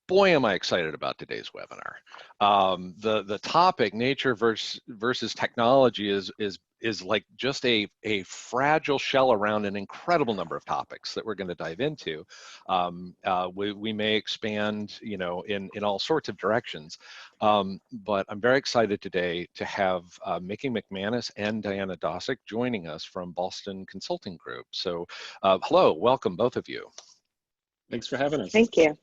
boy, am I excited about today's webinar. The topic, nature versus technology, is like just a fragile shell around an incredible number of topics that we're going to dive into. We may expand, you know, in all sorts of directions, but I'm very excited today to have Mickey McManus and Diana Dosik joining us from Boston Consulting Group. So hello, welcome both of you. Thanks for having us. Thank you.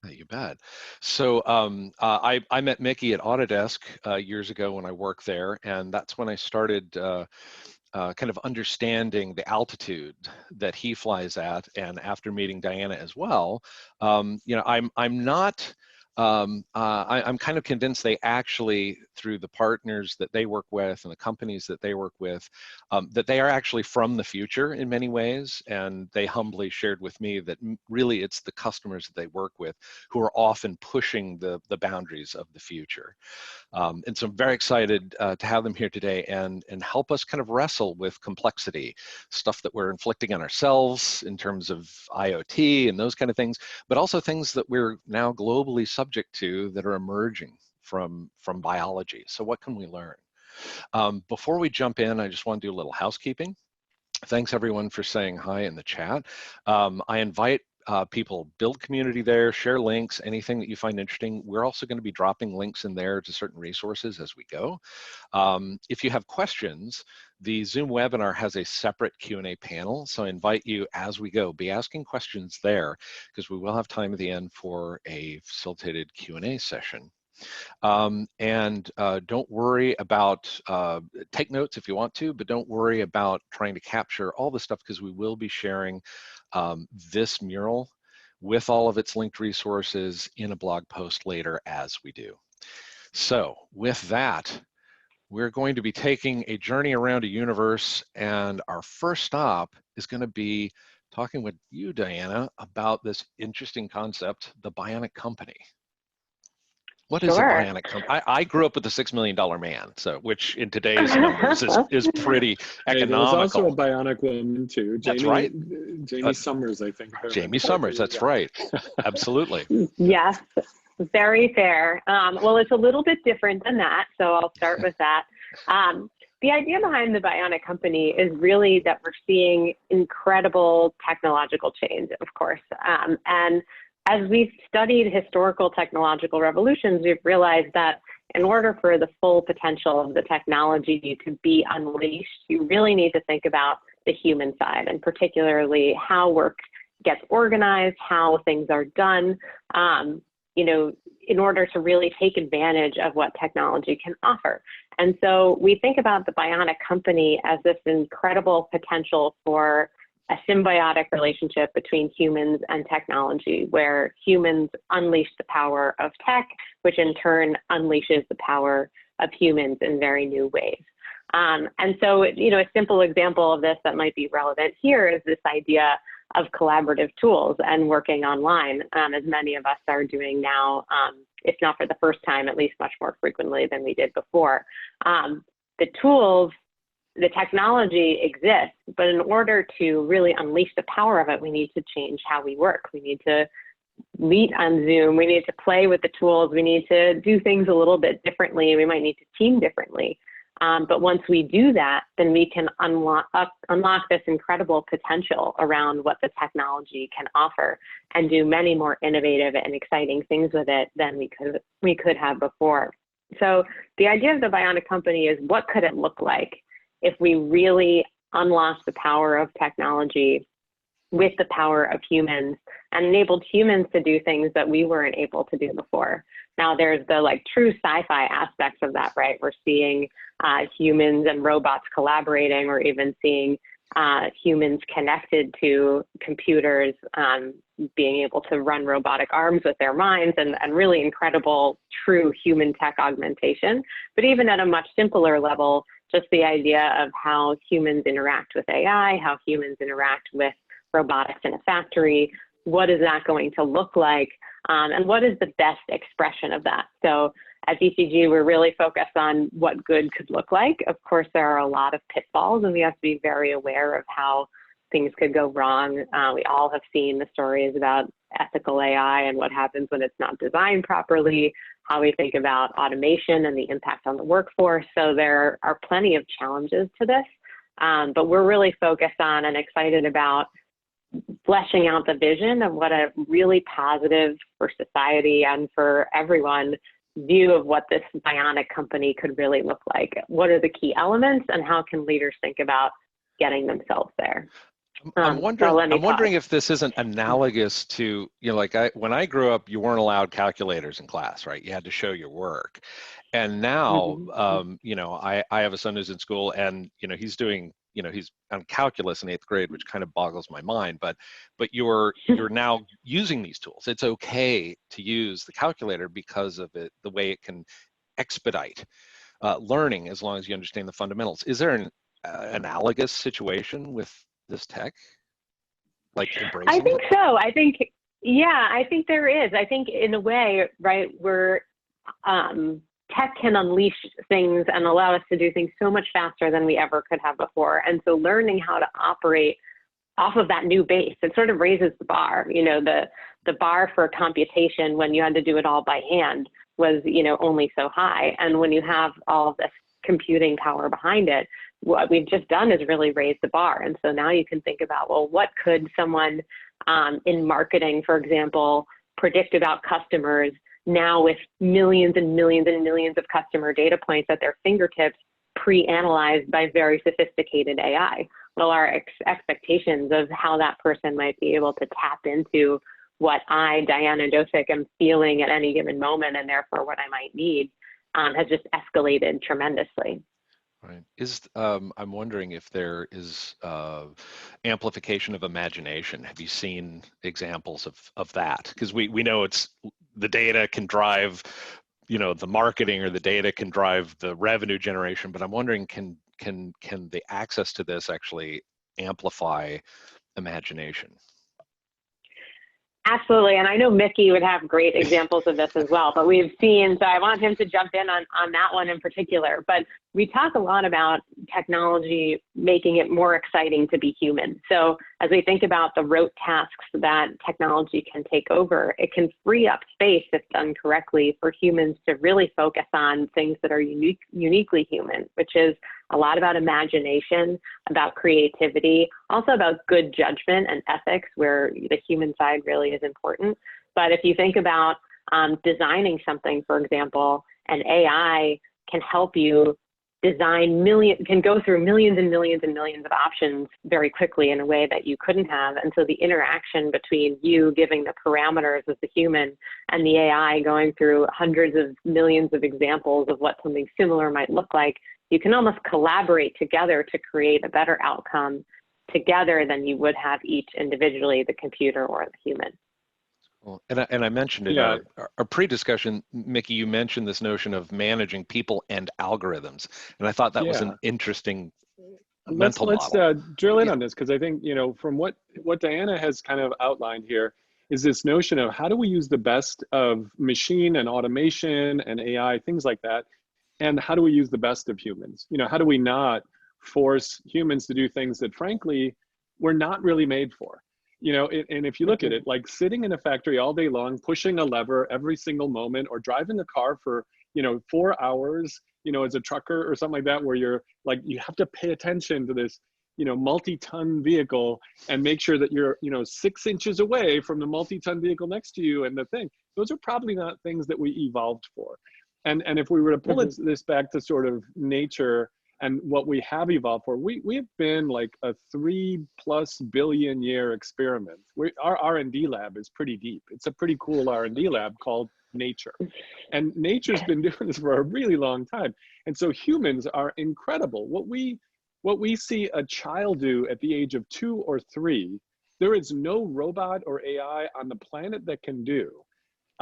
You bet. So I met Mickey at Autodesk years ago when I worked there, and that's when I started kind of understanding the altitude that he flies at. And after meeting Diana as well, you know, I'm kind of convinced they actually, through the partners that they work with and the companies that they work with, that they are actually from the future in many ways. And they humbly shared with me that really it's the customers that they work with who are often pushing the boundaries of the future. And so I'm very excited to have them here today and help us kind of wrestle with complexity, stuff that we're inflicting on ourselves in terms of IoT and those kind of things, but also things that we're now globally subject to that are emerging from biology. So what can we learn? Before we jump in, I just want to do a little housekeeping. Thanks everyone for saying hi in the chat. I invite people, build community there, share links, anything that you find interesting. We're also going to be dropping links in there to certain resources as we go. If you have questions, the Zoom webinar has a separate Q&A panel, so I invite you as we go, be asking questions there, because we will have time at the end for a facilitated Q&A session. Don't worry about, take notes if you want to, but don't worry about trying to capture all the stuff, because we will be sharing this mural with all of its linked resources in a blog post later as we do. So with that, we're going to be taking a journey around a universe, and our first stop is going to be talking with you, Diana, about this interesting concept, the Bionic Company. What is a Bionic Company? I grew up with the $6 Million Man, so which in today's numbers is pretty economical. There's also a Bionic Woman too. That's right. Jamie Summers, I think. Jamie Summers, that's right. Absolutely. Yes, very fair. Well, it's a little bit different than that, so I'll start with that. The idea behind the Bionic Company is really that we're seeing incredible technological change, of course, and as we've studied historical technological revolutions, we've realized that in order for the full potential of the technology to be unleashed, you really need to think about the human side, and particularly how work gets organized, how things are done, you know, in order to really take advantage of what technology can offer. And so we think about the Bionic Company as this incredible potential for a symbiotic relationship between humans and technology, where humans unleash the power of tech, which in turn unleashes the power of humans in very new ways. And so, you know, a simple example of this that might be relevant here is this idea of collaborative tools and working online, as many of us are doing now, if not for the first time, at least much more frequently than we did before. The tools, the technology exists, but in order to really unleash the power of it, we need to change how we work. We need to meet on Zoom. We need to play with the tools. We need to do things a little bit differently. We might need to team differently. But once we do that, then we can unlock this incredible potential around what the technology can offer and do many more innovative and exciting things with it than we could have before. So the idea of the Bionic Company is, what could it look like if we really unlocked the power of technology with the power of humans and enabled humans to do things that we weren't able to do before. Now there's the true sci-fi aspects of that, right? We're seeing humans and robots collaborating, or even seeing humans connected to computers, being able to run robotic arms with their minds, and really incredible true human tech augmentation. But even at a much simpler level, just the idea of how humans interact with AI, how humans interact with robotics in a factory, what is that going to look like, and what is the best expression of that? So at BCG, we're really focused on what good could look like. Of course, there are a lot of pitfalls, and we have to be very aware of how things could go wrong. We all have seen the stories about ethical AI and what happens when it's not designed properly, how we think about automation and the impact on the workforce. So there are plenty of challenges to this, but we're really focused on and excited about fleshing out the vision of what a really positive for society and for everyone view of what this bionic company could really look like. What are the key elements and how can leaders think about getting themselves there? I'm wondering if this isn't analogous to, like when I grew up, you weren't allowed calculators in class, right? You had to show your work. And now, I have a son who's in school and, he's doing, he's on calculus in 8th grade, which kind of boggles my mind, but you're now using these tools. It's okay to use the calculator because of it, the way it can expedite learning as long as you understand the fundamentals. Is there an analogous situation with this tech? Like embracing I think so. I think there is. I think in a way, right, we're tech can unleash things and allow us to do things so much faster than we ever could have before. And so learning how to operate off of that new base, it sort of raises the bar. The bar for computation when you had to do it all by hand was, only so high. And when you have all of this computing power behind it, what we've just done is really raise the bar. And so now you can think about, well, what could someone in marketing, for example, predict about customers now with millions and millions and millions of customer data points at their fingertips, pre-analyzed by very sophisticated AI? Well, our expectations of how that person might be able to tap into what I, Diana Dosik, am feeling at any given moment, and therefore what I might need, has just escalated tremendously. Right. I'm wondering if there is amplification of imagination. Have you seen examples of that? Because we know it's the data can drive, the marketing, or the data can drive the revenue generation. But I'm wondering, can the access to this actually amplify imagination? Absolutely, and I know Mickey would have great examples of this as well, but we've seen, so I want him to jump in on that one in particular, but we talk a lot about technology making it more exciting to be human. So as we think about the rote tasks that technology can take over, it can free up space, if done correctly, for humans to really focus on things that are uniquely human, which is a lot about imagination, about creativity, also about good judgment and ethics, where the human side really is important. But if you think about designing something, for example, and AI can help you design can go through millions and millions and millions of options very quickly in a way that you couldn't have. And so the interaction between you giving the parameters as the human and the AI going through hundreds of millions of examples of what something similar might look like, you can almost collaborate together to create a better outcome together than you would have each individually, the computer or the human. Well, and I mentioned in our pre-discussion, Mickey, you mentioned this notion of managing people and algorithms, and I thought that was an interesting mental model. Let's drill in on this, because I think, from what Diana has kind of outlined here is this notion of how do we use the best of machine and automation and AI, things like that, and how do we use the best of humans? How do we not force humans to do things that, frankly, we're not really made for? And if you look at it, like sitting in a factory all day long, pushing a lever every single moment, or driving a car for, 4 hours, as a trucker or something like that, where you're like, you have to pay attention to this, multi-ton vehicle and make sure that you're, 6 inches away from the multi-ton vehicle next to you and the thing. Those are probably not things that we evolved for. And if we were to pull this back to sort of nature and what we have evolved for, we've been like a 3+ billion year experiment. Our R&D lab is pretty deep. It's a pretty cool R&D lab called nature. And nature's been doing this for a really long time. And so humans are incredible. What we see a child do at the age of 2 or 3, there is no robot or AI on the planet that can do.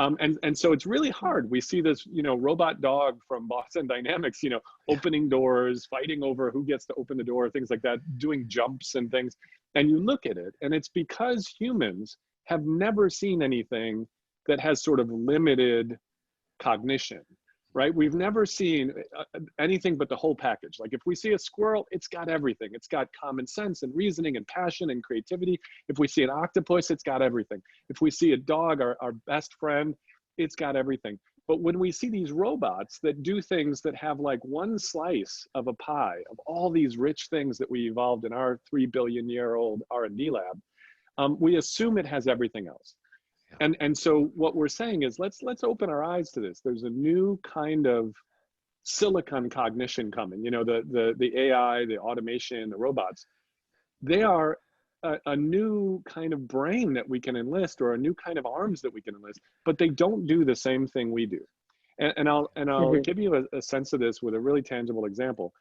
And so it's really hard. We see this, robot dog from Boston Dynamics, opening doors, fighting over who gets to open the door, things like that, doing jumps and things. And you look at it, and it's because humans have never seen anything that has sort of limited cognition, right? We've never seen anything but the whole package. Like if we see a squirrel, it's got everything. It's got common sense and reasoning and passion and creativity. If we see an octopus, it's got everything. If we see a dog, our best friend, it's got everything. But when we see these robots that do things that have like one slice of a pie of all these rich things that we evolved in our 3 billion-year-old R&D lab, we assume it has everything else. Yeah. And so what we're saying is let's open our eyes to this. There's a new kind of silicon cognition coming. You know, the AI, the automation, the robots, they are a new kind of brain that we can enlist, or a new kind of arms that we can enlist, but they don't do the same thing we do. And I'll give you a sense of this with a really tangible example.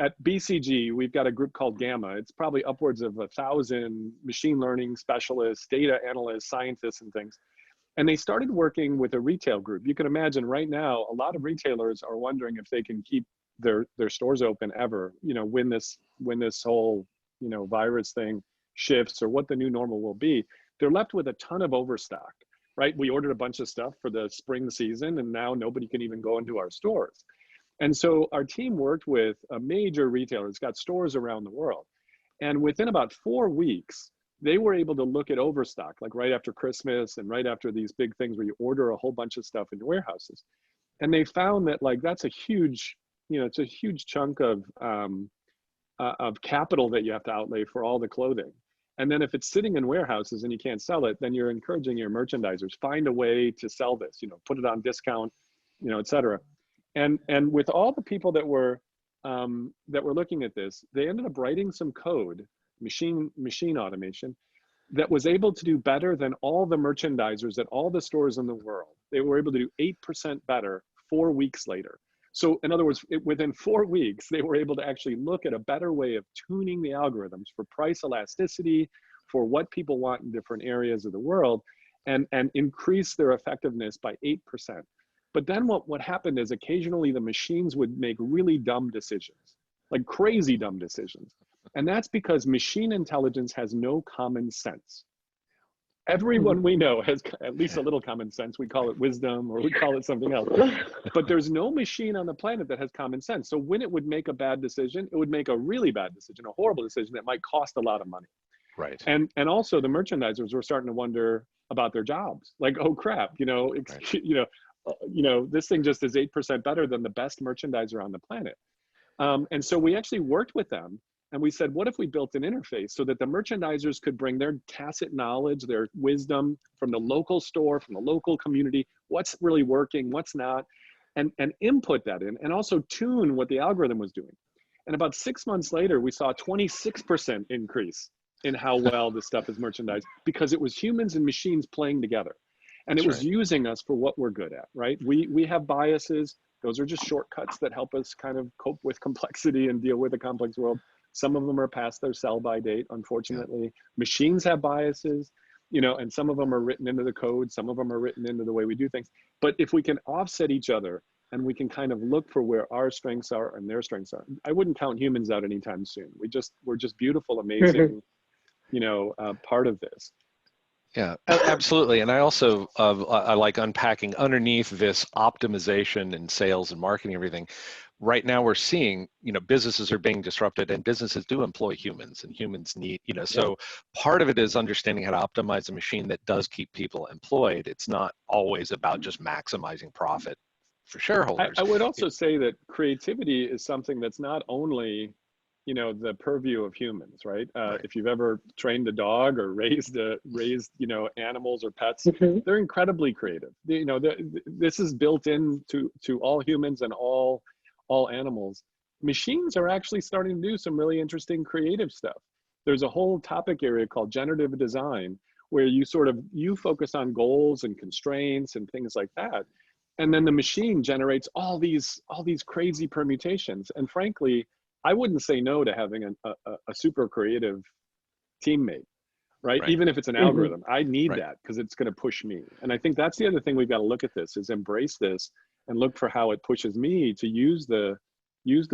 At BCG, we've got a group called Gamma. It's probably upwards of 1,000 machine learning specialists, data analysts, scientists, and things. And they started working with a retail group. You can imagine right now, a lot of retailers are wondering if they can keep their stores open ever, you know, when this whole, you know, virus thing shifts, or what the new normal will be. They're left with a ton of overstock, right? We ordered a bunch of stuff for the spring season, and now nobody can even go into our stores. And so our team worked with a major retailer that's got stores around the world. And within about 4 weeks, they were able to look at overstock, like right after Christmas and right after these big things where you order a whole bunch of stuff in your warehouses. And they found that like that's a huge, you know, it's a huge chunk of capital that you have to outlay for all the clothing. And then if it's sitting in warehouses and you can't sell it, then you're encouraging your merchandisers, find a way to sell this, you know, put it on discount, you know, et cetera. And with all the people that were looking at this, they ended up writing some code, machine automation, that was able to do better than all the merchandisers at all the stores in the world. They were able to do 8% better 4 weeks later. So in other words, within 4 weeks, they were able to actually look at a better way of tuning the algorithms for price elasticity, for what people want in different areas of the world, and increase their effectiveness by 8%. But then what happened is occasionally the machines would make really dumb decisions, like crazy dumb decisions. And that's because machine intelligence has no common sense. Everyone we know has at least a little common sense. We call it wisdom, or we call it something else. But there's no machine on the planet that has common sense. So when it would make a bad decision, it would make a really bad decision, a horrible decision that might cost a lot of money. Right. And also the merchandisers were starting to wonder about their jobs. Like, oh crap, you know, this thing just is 8% better than the best merchandiser on the planet. And so we actually worked with them, and we said, what if we built an interface so that the merchandisers could bring their tacit knowledge, their wisdom from the local store, from the local community, what's really working, what's not, and input that in, and also tune what the algorithm was doing. And about 6 months later, we saw a 26% increase in how well this stuff is merchandised, because it was humans and machines playing together. And it was using us for what we're good at, right? We have biases. Those are just shortcuts that help us kind of cope with complexity and deal with a complex world. Some of them are past their sell-by date, unfortunately. Yeah. Machines have biases, you know, and some of them are written into the code. Some of them are written into the way we do things. But if we can offset each other, and we can kind of look for where our strengths are and their strengths are, I wouldn't count humans out anytime soon. We're just beautiful, amazing, you know, part of this. Yeah, absolutely. And I also, I like unpacking underneath this optimization in sales and marketing, everything. Right now we're seeing, you know, businesses are being disrupted, and businesses do employ humans, and humans need, you know, so part of it is understanding how to optimize a machine that does keep people employed. It's not always about just maximizing profit for shareholders. I would also say that creativity is something that's not only, you know, the purview of humans, right? If you've ever trained a dog or raised, you know, animals or pets, they're incredibly creative. You know, this is built into all humans and all animals. Machines are actually starting to do some really interesting creative stuff. There's a whole topic area called generative design, where you focus on goals and constraints and things like that. And then the machine generates all these crazy permutations. And frankly, I wouldn't say no to having a super creative teammate, right? Even if it's an algorithm, I need that because it's going to push me. And I think that's the other thing we've got to look at this, is embrace this and look for how it pushes me to use the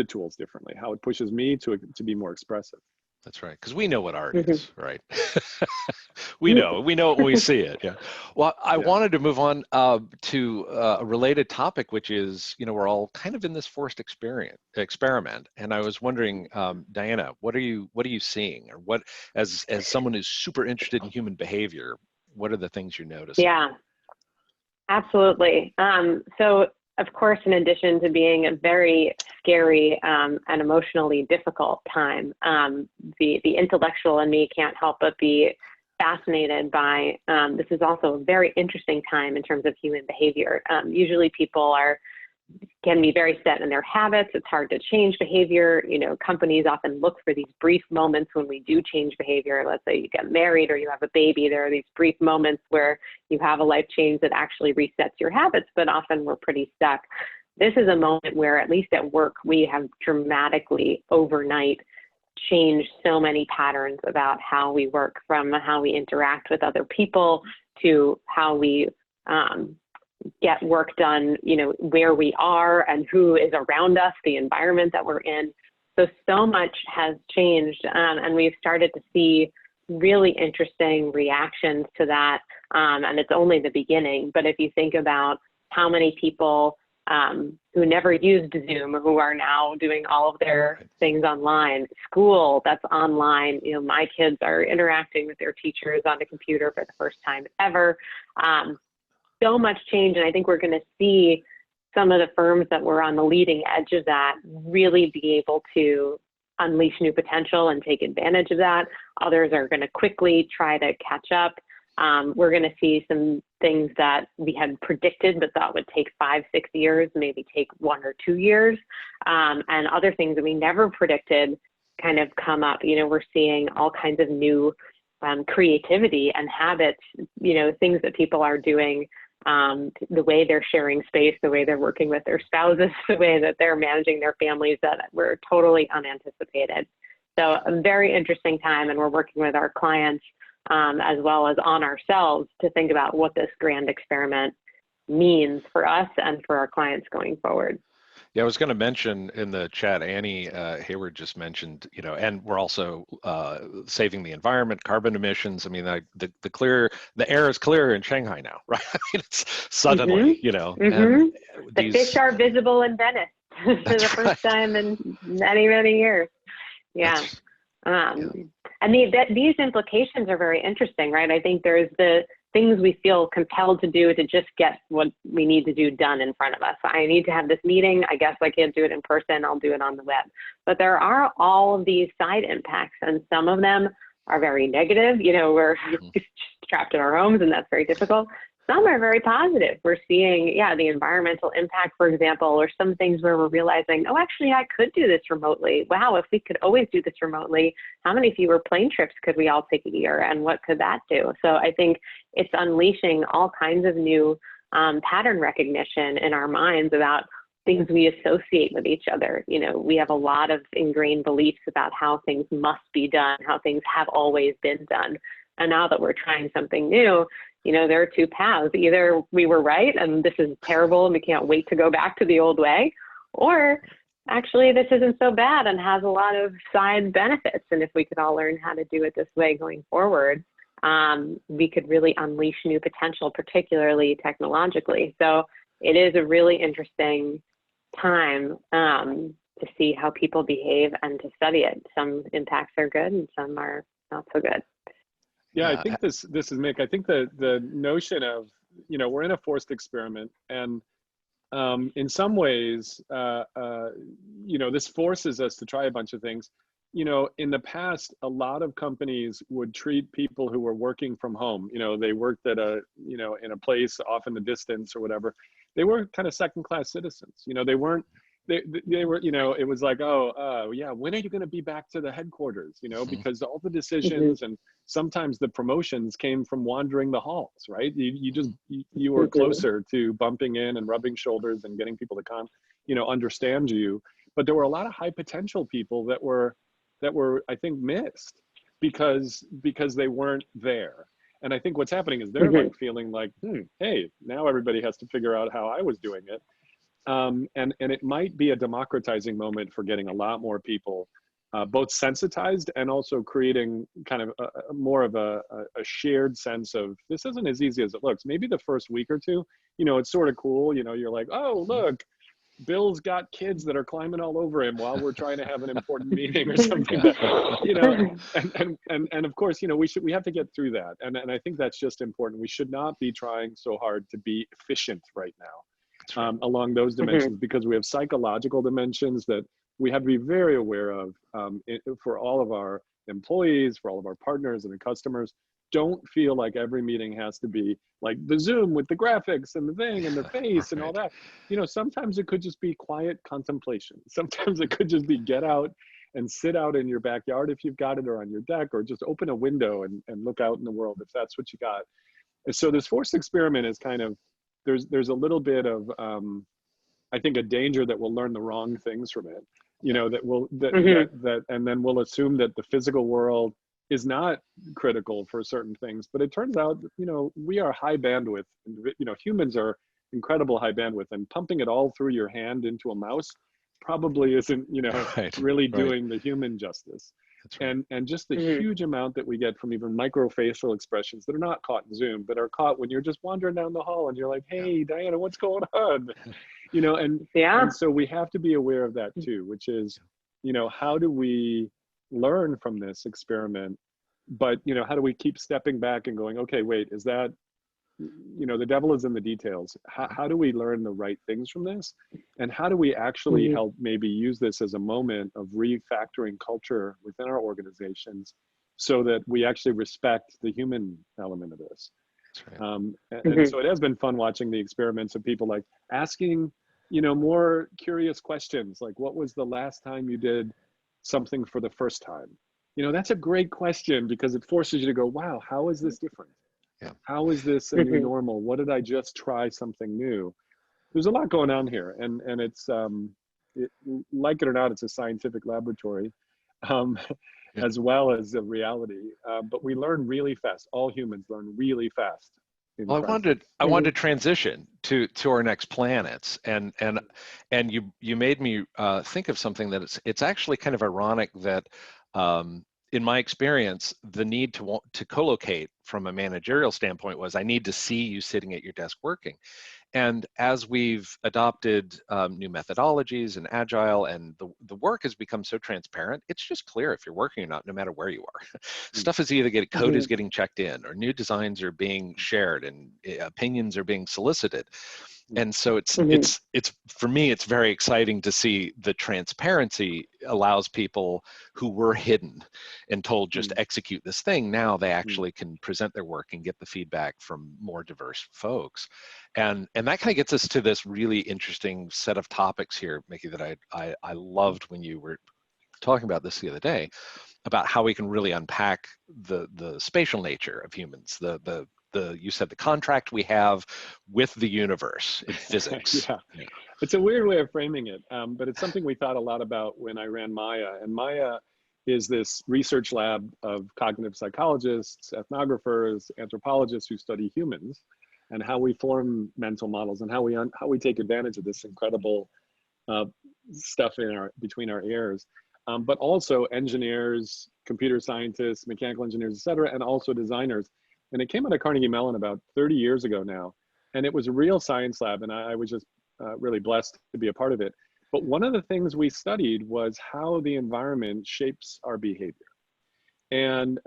tools differently, how it pushes me to be more expressive. That's right. Because we know what art Mhm. is, right? We know it when we see it. Yeah. Well, I Yeah. wanted to move on to a related topic, which is, we're all kind of in this forced experiment. And I was wondering, Diana, what are you seeing, or what, as someone who's super interested in human behavior, what are the things you're noticing? Yeah, absolutely. So, of course, in addition to being a very scary and emotionally difficult time, the intellectual in me can't help but be fascinated by this is also a very interesting time in terms of human behavior. Usually people can be very set in their habits. It's hard to change behavior. Companies often look for these brief moments when we do change behavior. Let's say you get married or you have a baby. There are these brief moments where you have a life change that actually resets your habits, but often we're pretty stuck. This is a moment where, at least at work, we have dramatically overnight changed so many patterns about how we work, from how we interact with other people to how we get work done, where we are and who is around us, the environment that we're in. So much has changed, and we've started to see really interesting reactions to that, and it's only the beginning. But if you think about how many people who never used Zoom, who are now doing all of their things online, school that's online, my kids are interacting with their teachers on the computer for the first time ever. So much change, and I think we're going to see some of the firms that were on the leading edge of that really be able to unleash new potential and take advantage of that. Others are going to quickly try to catch up. We're going to see some things that we had predicted but thought would take 5-6 years, maybe take 1 or 2 years, and other things that we never predicted kind of come up. We're seeing all kinds of new creativity and habits, things that people are doing, the way they're sharing space, the way they're working with their spouses, the way that they're managing their families, that were totally unanticipated. So a very interesting time, and we're working with our clients as well as on ourselves to think about what this grand experiment means for us and for our clients going forward. Yeah, I was going to mention in the chat, Annie Hayward just mentioned, and we're also saving the environment, carbon emissions. I mean, the air is clear in Shanghai now, right? I mean, it's suddenly, and the fish are visible in Venice for the first time in many, many years. Yeah. And these implications are very interesting, right? I think there's the things we feel compelled to do to just get what we need to do done in front of us. I need to have this meeting. I guess I can't do it in person. I'll do it on the web. But there are all of these side impacts, and some of them are very negative. We're trapped in our homes, and that's very difficult. Some are very positive. We're seeing, the environmental impact, for example, or some things where we're realizing, oh, actually, I could do this remotely. Wow, if we could always do this remotely, how many fewer plane trips could we all take a year, and what could that do? So I think it's unleashing all kinds of new pattern recognition in our minds about things we associate with each other. We have a lot of ingrained beliefs about how things must be done, how things have always been done. And now that we're trying something new, there are two paths. Either we were right and this is terrible and we can't wait to go back to the old way, or actually this isn't so bad and has a lot of side benefits. And if we could all learn how to do it this way going forward, we could really unleash new potential, particularly technologically. So it is a really interesting time to see how people behave and to study it. Some impacts are good and some are not so good. Yeah, I think this is Mick. I think the notion of, we're in a forced experiment, and in some ways, this forces us to try a bunch of things. In the past, a lot of companies would treat people who were working from home, they worked at in a place off in the distance or whatever. They were kind of second-class citizens. They weren't, they were, it was like, yeah, when are you going to be back to the headquarters? Because all the decisions and sometimes the promotions came from wandering the halls, right? You were closer to bumping in and rubbing shoulders and getting people to understand you. But there were a lot of high potential people that were, I think, missed because they weren't there. And I think what's happening is they're like feeling like, hey, now everybody has to figure out how I was doing it. And it might be a democratizing moment for getting a lot more people both sensitized and also creating kind of more of a shared sense of this isn't as easy as it looks. Maybe the first week or two, you know, it's sort of cool. You know, you're like, oh, look, Bill's got kids that are climbing all over him while we're trying to have an important meeting or something. That, you know, and of course, you know, we have to get through that. And I think that's just important. We should not be trying so hard to be efficient right now along those dimensions, because we have psychological dimensions that we have to be very aware of for all of our employees, for all of our partners and the customers. Don't feel like every meeting has to be like the Zoom with the graphics and the thing and the face and all that. You know, sometimes it could just be quiet contemplation. Sometimes it could just be get out and sit out in your backyard if you've got it, or on your deck, or just open a window and look out in the world if that's what you got. And so this forced experiment is kind of, there's a little bit of, I think, a danger that we'll learn the wrong things from it. You know, and then we'll assume that the physical world is not critical for certain things, but it turns out, you know, we are high bandwidth. You know, humans are incredible high bandwidth, and pumping it all through your hand into a mouse probably isn't, you know, really doing the human justice. And just the huge amount that we get from even microfacial expressions that are not caught in Zoom, but are caught when you're just wandering down the hall and you're like, hey, Diana, what's going on? You know, and so we have to be aware of that too, which is, you know, how do we learn from this experiment? But, you know, how do we keep stepping back and going, okay, wait, is that, you know, the devil is in the details. How do we learn the right things from this? And how do we actually help maybe use this as a moment of refactoring culture within our organizations so that we actually respect the human element of this? And so it has been fun watching the experiments of people like asking, you know, more curious questions, like, what was the last time you did something for the first time? You know, that's a great question, because it forces you to go, wow, how is this different? How is this a new normal? What did I just try something new? There's a lot going on here, and it's like it or not, it's a scientific laboratory, as well as a reality. But we learn really fast. All humans learn really fast. Well, I wanted to transition to our next planets, and you made me think of something that it's actually kind of ironic that in my experience, the need to co-locate from a managerial standpoint was I need to see you sitting at your desk working. And as we've adopted new methodologies and agile, and the work has become so transparent, it's just clear if you're working or not, no matter where you are. Stuff is either code is getting checked in, or new designs are being shared, and opinions are being solicited. And so it's for me, it's very exciting to see the transparency allows people who were hidden and told just execute this thing. Now they actually can present their work and get the feedback from more diverse folks. And that kind of gets us to this really interesting set of topics here, Mickey, that I loved when you were talking about this the other day, about how we can really unpack the spatial nature of humans, you said the contract we have with the universe in physics. It's a weird way of framing it, but it's something we thought a lot about when I ran Maya. And Maya is this research lab of cognitive psychologists, ethnographers, anthropologists who study humans and how we form mental models, and how we take advantage of this incredible stuff between our ears. But also engineers, computer scientists, mechanical engineers, et cetera, and also designers. And it came out of Carnegie Mellon about 30 years ago now. And it was a real science lab, and I was just really blessed to be a part of it. But one of the things we studied was how the environment shapes our behavior. And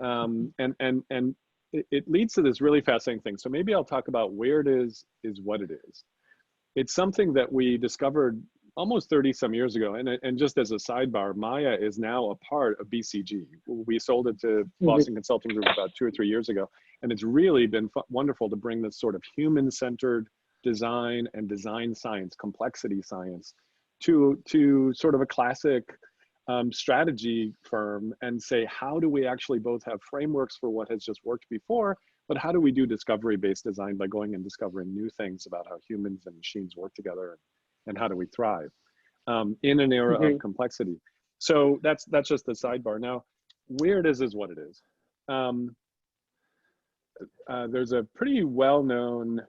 it leads to this really fascinating thing. So maybe I'll talk about where it is what it is. It's something that we discovered almost 30 some years ago. And just as a sidebar, Maya is now a part of BCG. We sold it to Boston Consulting Group about 2 or 3 years ago. And it's really been wonderful to bring this sort of human-centered design and design science, complexity science, to sort of a classic strategy firm, and say, how do we actually both have frameworks for what has just worked before, but how do we do discovery-based design by going and discovering new things about how humans and machines work together, and how do we thrive in an era of complexity. So that's just the sidebar. Now, where it is what it is. There's a pretty well-known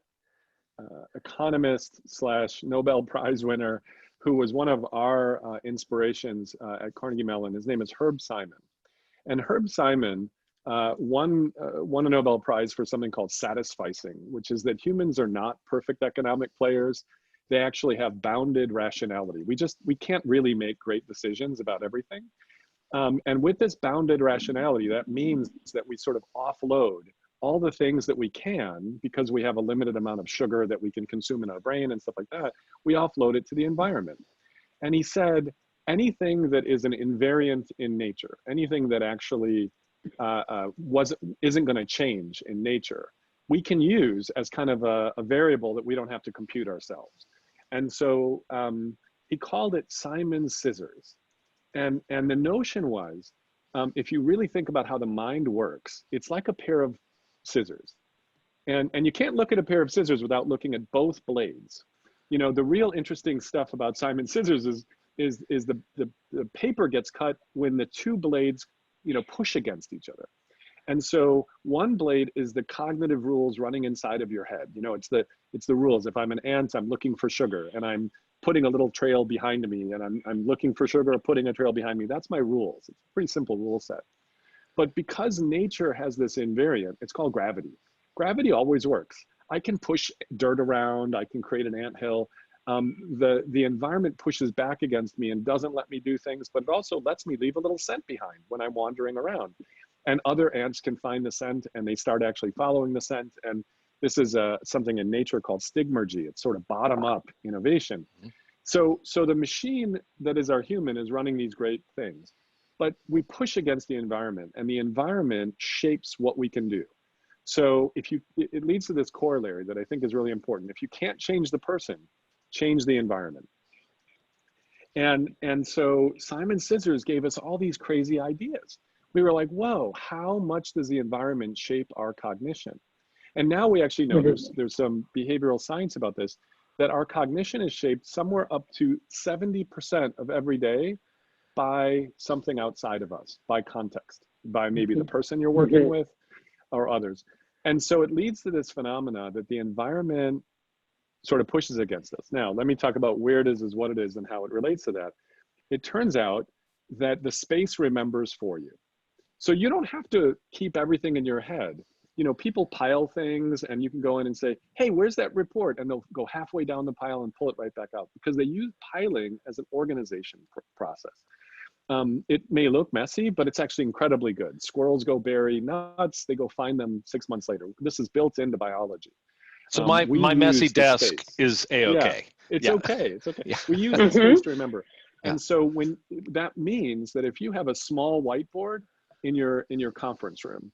economist / Nobel Prize winner who was one of our inspirations at Carnegie Mellon. His name is Herb Simon. And Herb Simon won a Nobel Prize for something called satisficing, which is that humans are not perfect economic players. They actually have bounded rationality. We can't really make great decisions about everything. And with this bounded rationality, that means that we sort of offload all the things that we can, because we have a limited amount of sugar that we can consume in our brain and stuff like that, we offload it to the environment. And he said, anything that is an invariant in nature, anything that actually isn't going to change in nature, we can use as kind of a variable that we don't have to compute ourselves. And so he called it Simon's scissors. And the notion was, if you really think about how the mind works, it's like a pair of scissors. And you can't look at a pair of scissors without looking at both blades. You know, the real interesting stuff about Simon's scissors is the paper gets cut when the two blades, you know, push against each other. And so one blade is the cognitive rules running inside of your head. You know, it's the rules. If I'm an ant, I'm looking for sugar, and I'm putting a little trail behind me, and I'm looking for sugar, putting a trail behind me. That's my rules. It's a pretty simple rule set. But because nature has this invariant, it's called gravity. Gravity always works. I can push dirt around, I can create an anthill. The environment pushes back against me and doesn't let me do things, but it also lets me leave a little scent behind when I'm wandering around. And other ants can find the scent, and they start actually following the scent. And this is something in nature called stigmergy. It's sort of bottom-up innovation. So the machine that is our human is running these great things, but we push against the environment, and the environment shapes what we can do. So it leads to this corollary that I think is really important. If you can't change the person, change the environment. And so Simon's scissors gave us all these crazy ideas. We were like, whoa, how much does the environment shape our cognition? And now we actually know there's some behavioral science about this, that our cognition is shaped somewhere up to 70% of every day by something outside of us, by context, by maybe the person you're working with or others. And so it leads to this phenomena that the environment sort of pushes against us. Now, let me talk about where it is what it is and how it relates to that. It turns out that the space remembers for you. So you don't have to keep everything in your head. You know, people pile things, and you can go in and say, hey, where's that report? And they'll go halfway down the pile and pull it right back out, because they use piling as an organization process. It may look messy, but it's actually incredibly good. Squirrels go bury nuts, they go find them 6 months later. This is built into biology. So my messy desk is A-okay. Yeah, it's okay, it's okay. Yeah. We use the space to remember. And so when that means that if you have a small whiteboard in your conference room,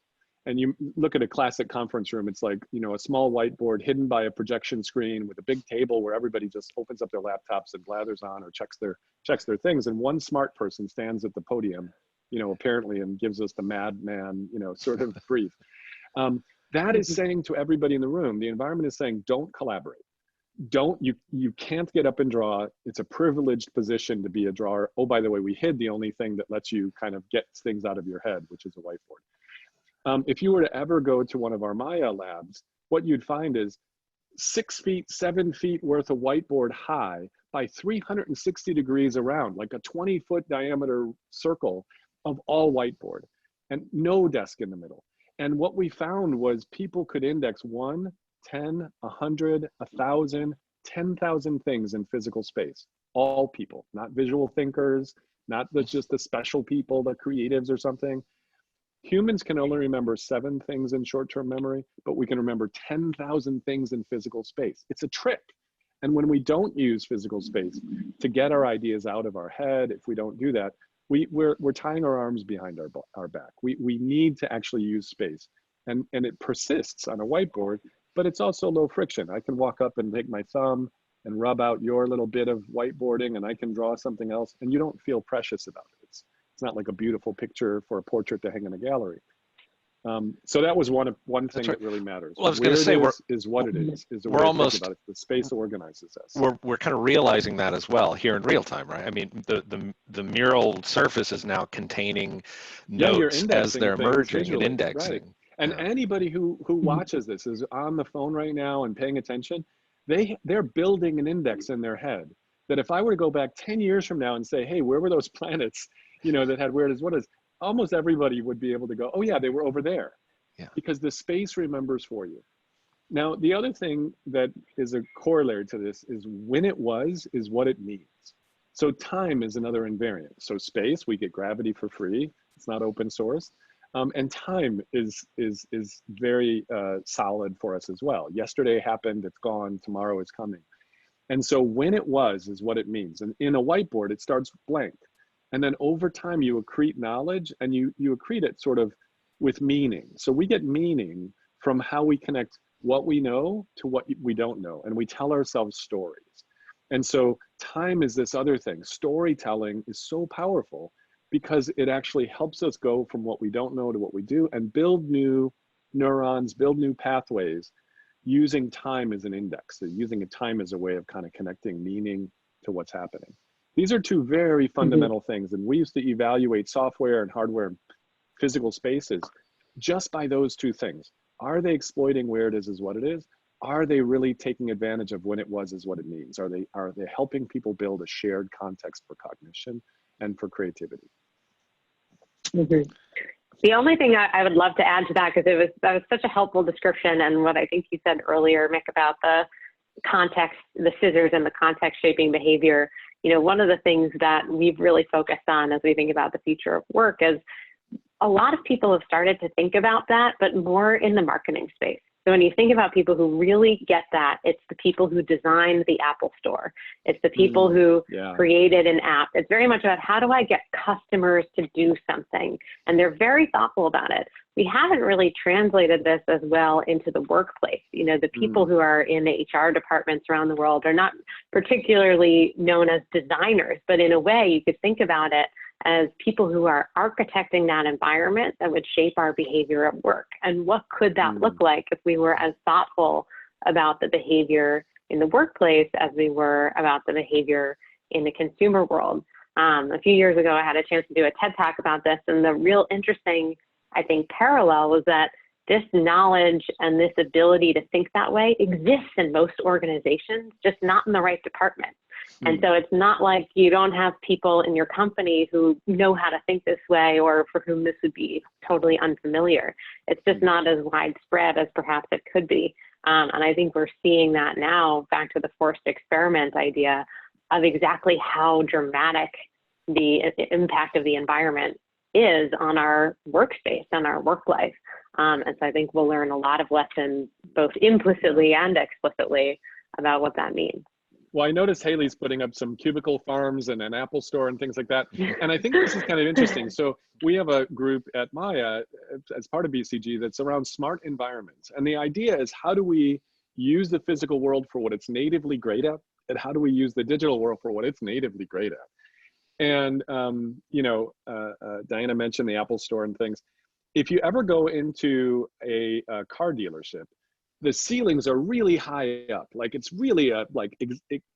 and you look at a classic conference room, it's like, you know, a small whiteboard hidden by a projection screen with a big table where everybody just opens up their laptops and blathers on or checks their things. And one smart person stands at the podium, you know, apparently, and gives us the madman, you know, sort of brief. That is saying to everybody in the room, the environment is saying, don't collaborate. You can't get up and draw. It's a privileged position to be a drawer. Oh, by the way, we hid the only thing that lets you kind of get things out of your head, which is a whiteboard. If you were to ever go to one of our Maya labs, what you'd find is 6 feet, 7 feet worth of whiteboard high by 360 degrees around, like a 20-foot diameter circle of all whiteboard, and no desk in the middle. And what we found was people could index 1, 10, 100, 1,000, 10,000 things in physical space. All people, not visual thinkers, not just the special people, the creatives or something. Humans can only remember 7 things in short-term memory, but we can remember 10,000 things in physical space. It's a trick. And when we don't use physical space to get our ideas out of our head, if we don't do that, we're tying our arms behind our back. We need to actually use space. And it persists on a whiteboard, but it's also low friction. I can walk up and take my thumb and rub out your little bit of whiteboarding, and I can draw something else, and you don't feel precious about it. It's not like a beautiful picture for a portrait to hang in a gallery. So that was one thing that really matters. Well, I was going to say, is what it is the we're almost about it. The space organizes us. We're kind of realizing that as well here in real time, right? I mean, the Mural surface is now containing notes as they're emerging and indexing. Right. And anybody who watches this is on the phone right now and paying attention. They're building an index in their head. that if I were to go back 10 years from now and say, hey, where were those planets, you know, that had where is what is, almost everybody would be able to go, oh yeah, they were over there. Yeah. Because the space remembers for you. Now, the other thing that is a corollary to this is when it was is what it means. So time is another invariant. So space, we get gravity for free. It's not open source. And time is very solid for us as well. Yesterday happened, it's gone, tomorrow is coming. And so when it was is what it means. And in a whiteboard, it starts blank. And then over time, you accrete knowledge and you accrete it sort of with meaning. So we get meaning from how we connect what we know to what we don't know. And we tell ourselves stories. And so time is this other thing. Storytelling is so powerful because it actually helps us go from what we don't know to what we do and build new neurons, build new pathways using time as an index. So using a time as a way of kind of connecting meaning to what's happening. These are two very fundamental things. And we used to evaluate software and hardware and physical spaces just by those two things. Are they exploiting where it is what it is? Are they really taking advantage of when it was is what it means? Are they helping people build a shared context for cognition and for creativity? The only thing I would love to add to that, because that was such a helpful description, and what I think you said earlier, Mick, about the context, the scissors and the context shaping behavior. You know, one of the things that we've really focused on as we think about the future of work is a lot of people have started to think about that, but more in the marketing space. So when you think about people who really get that, it's the people who designed the Apple Store. It's the people who created an app. It's very much about how do I get customers to do something? And they're very thoughtful about it. We haven't really translated this as well into the workplace. You know, the people who are in the HR departments around the world are not particularly known as designers, but in a way you could think about it as people who are architecting that environment that would shape our behavior at work. And what could that look like if we were as thoughtful about the behavior in the workplace as we were about the behavior in the consumer world? A few years ago, I had a chance to do a TED Talk about this, and the real interesting, I think, parallel was that this knowledge and this ability to think that way exists in most organizations, just not in the right department. And so it's not like you don't have people in your company who know how to think this way or for whom this would be totally unfamiliar. It's just not as widespread as perhaps it could be. And I think we're seeing that now, back to the forced experiment idea of exactly how dramatic the impact of the environment is on our workspace and our work life. And so I think we'll learn a lot of lessons, both implicitly and explicitly, about what that means. Well, I noticed Haley's putting up some cubicle farms and an Apple store and things like that. And I think this is kind of interesting. So we have a group at Maya as part of BCG that's around smart environments. And the idea is, how do we use the physical world for what it's natively great at? And how do we use the digital world for what it's natively great at? And, you know, Diana mentioned the Apple store and things. If you ever go into a car dealership, the ceilings are really high up. Like it's really a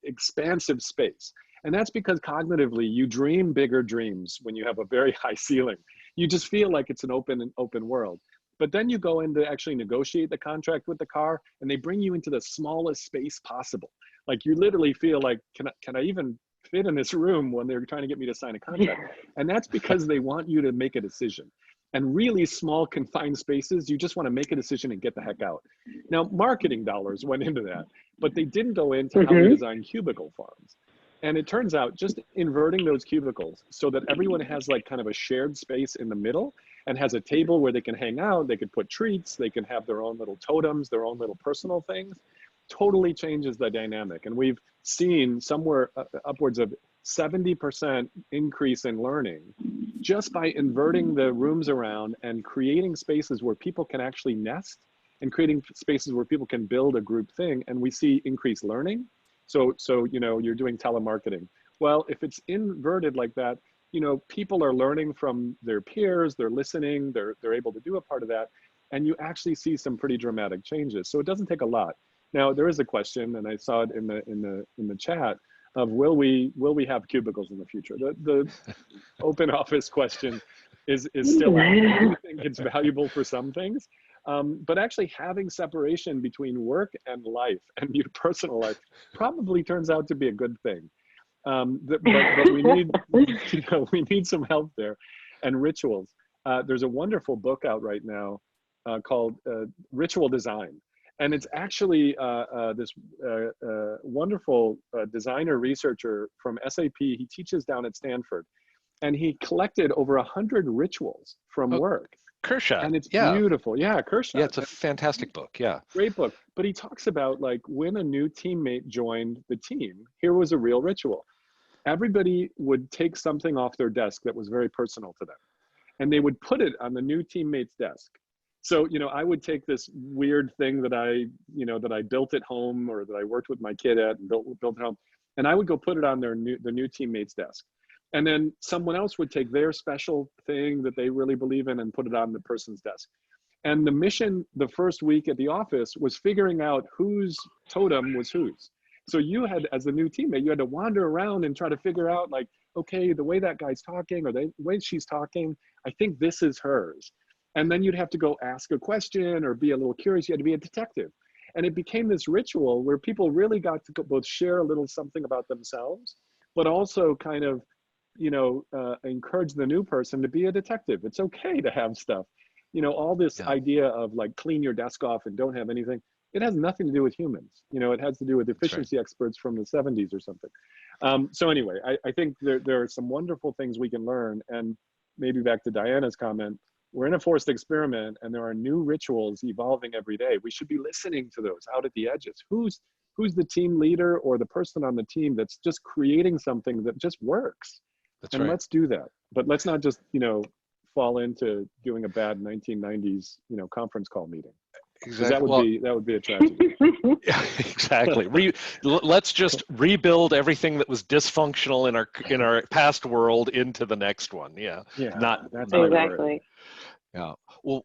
expansive space. And that's because cognitively you dream bigger dreams when you have a very high ceiling. You just feel like it's an open world. But then you go in to actually negotiate the contract with the car and they bring you into the smallest space possible. Like you literally feel like, can I even fit in this room when they're trying to get me to sign a contract? And that's because they want you to make a decision. And really small confined spaces, you just want to make a decision and get the heck out. Now, marketing dollars went into that, but they didn't go into how we design cubicle farms. And it turns out just inverting those cubicles so that everyone has like kind of a shared space in the middle and has a table where they can hang out, they could put treats, they can have their own little totems, their own little personal things, totally changes the dynamic. And we've seen somewhere upwards of 70% increase in learning just by inverting the rooms around and creating spaces where people can actually nest and creating spaces where people can build a group thing. And we see increased learning. So you know, you're doing telemarketing. Well, if it's inverted like that, you know, people are learning from their peers, they're listening, they're able to do a part of that. And you actually see some pretty dramatic changes. So it doesn't take a lot. Now there is a question, and I saw it in the chat, of will we have cubicles in the future? The open office question is still out. I do think it's valuable for some things, but actually having separation between work and life and your personal life probably turns out to be a good thing. But we need, we need some help there, and rituals. There's a wonderful book out right now called Ritual Design. And it's actually this wonderful designer researcher from SAP. He teaches down at Stanford, and he collected over 100 rituals from work. Kershaw. And it's beautiful. Yeah, Kershaw. Yeah, it's a fantastic book. Yeah. Great book. But he talks about like when a new teammate joined the team, here was a real ritual. Everybody would take something off their desk that was very personal to them, and they would put it on the new teammate's desk. So, I would take this weird thing that I built at home, or that I worked with my kid at and built at home, and I would go put it on the new teammate's desk. And then someone else would take their special thing that they really believe in and put it on the person's desk. And the mission the first week at the office was figuring out whose totem was whose. So you had, as a new teammate, you had to wander around and try to figure out, like, okay, the way that guy's talking, or the way she's talking, I think this is hers. And then you'd have to go ask a question or be a little curious. You had to be a detective. And it became this ritual where people really got to both share a little something about themselves, but also kind of, encourage the new person to be a detective. It's okay to have stuff. All this idea of like clean your desk off and don't have anything, it has nothing to do with humans. It has to do with efficiency experts from the 70s or something. So anyway, I think there are some wonderful things we can learn. And maybe back to Diana's comment, we're in a forced experiment, and there are new rituals evolving every day. We should be listening to those out at the edges. Who's the team leader or the person on the team that's just creating something that just works? That's right. Let's do that. But let's not just, fall into doing a bad 1990s, conference call meeting. Exactly. That would be a tragedy. Yeah, exactly. Let's just rebuild everything that was dysfunctional in our past world into the next one. Yeah. That's exactly. Yeah. Well,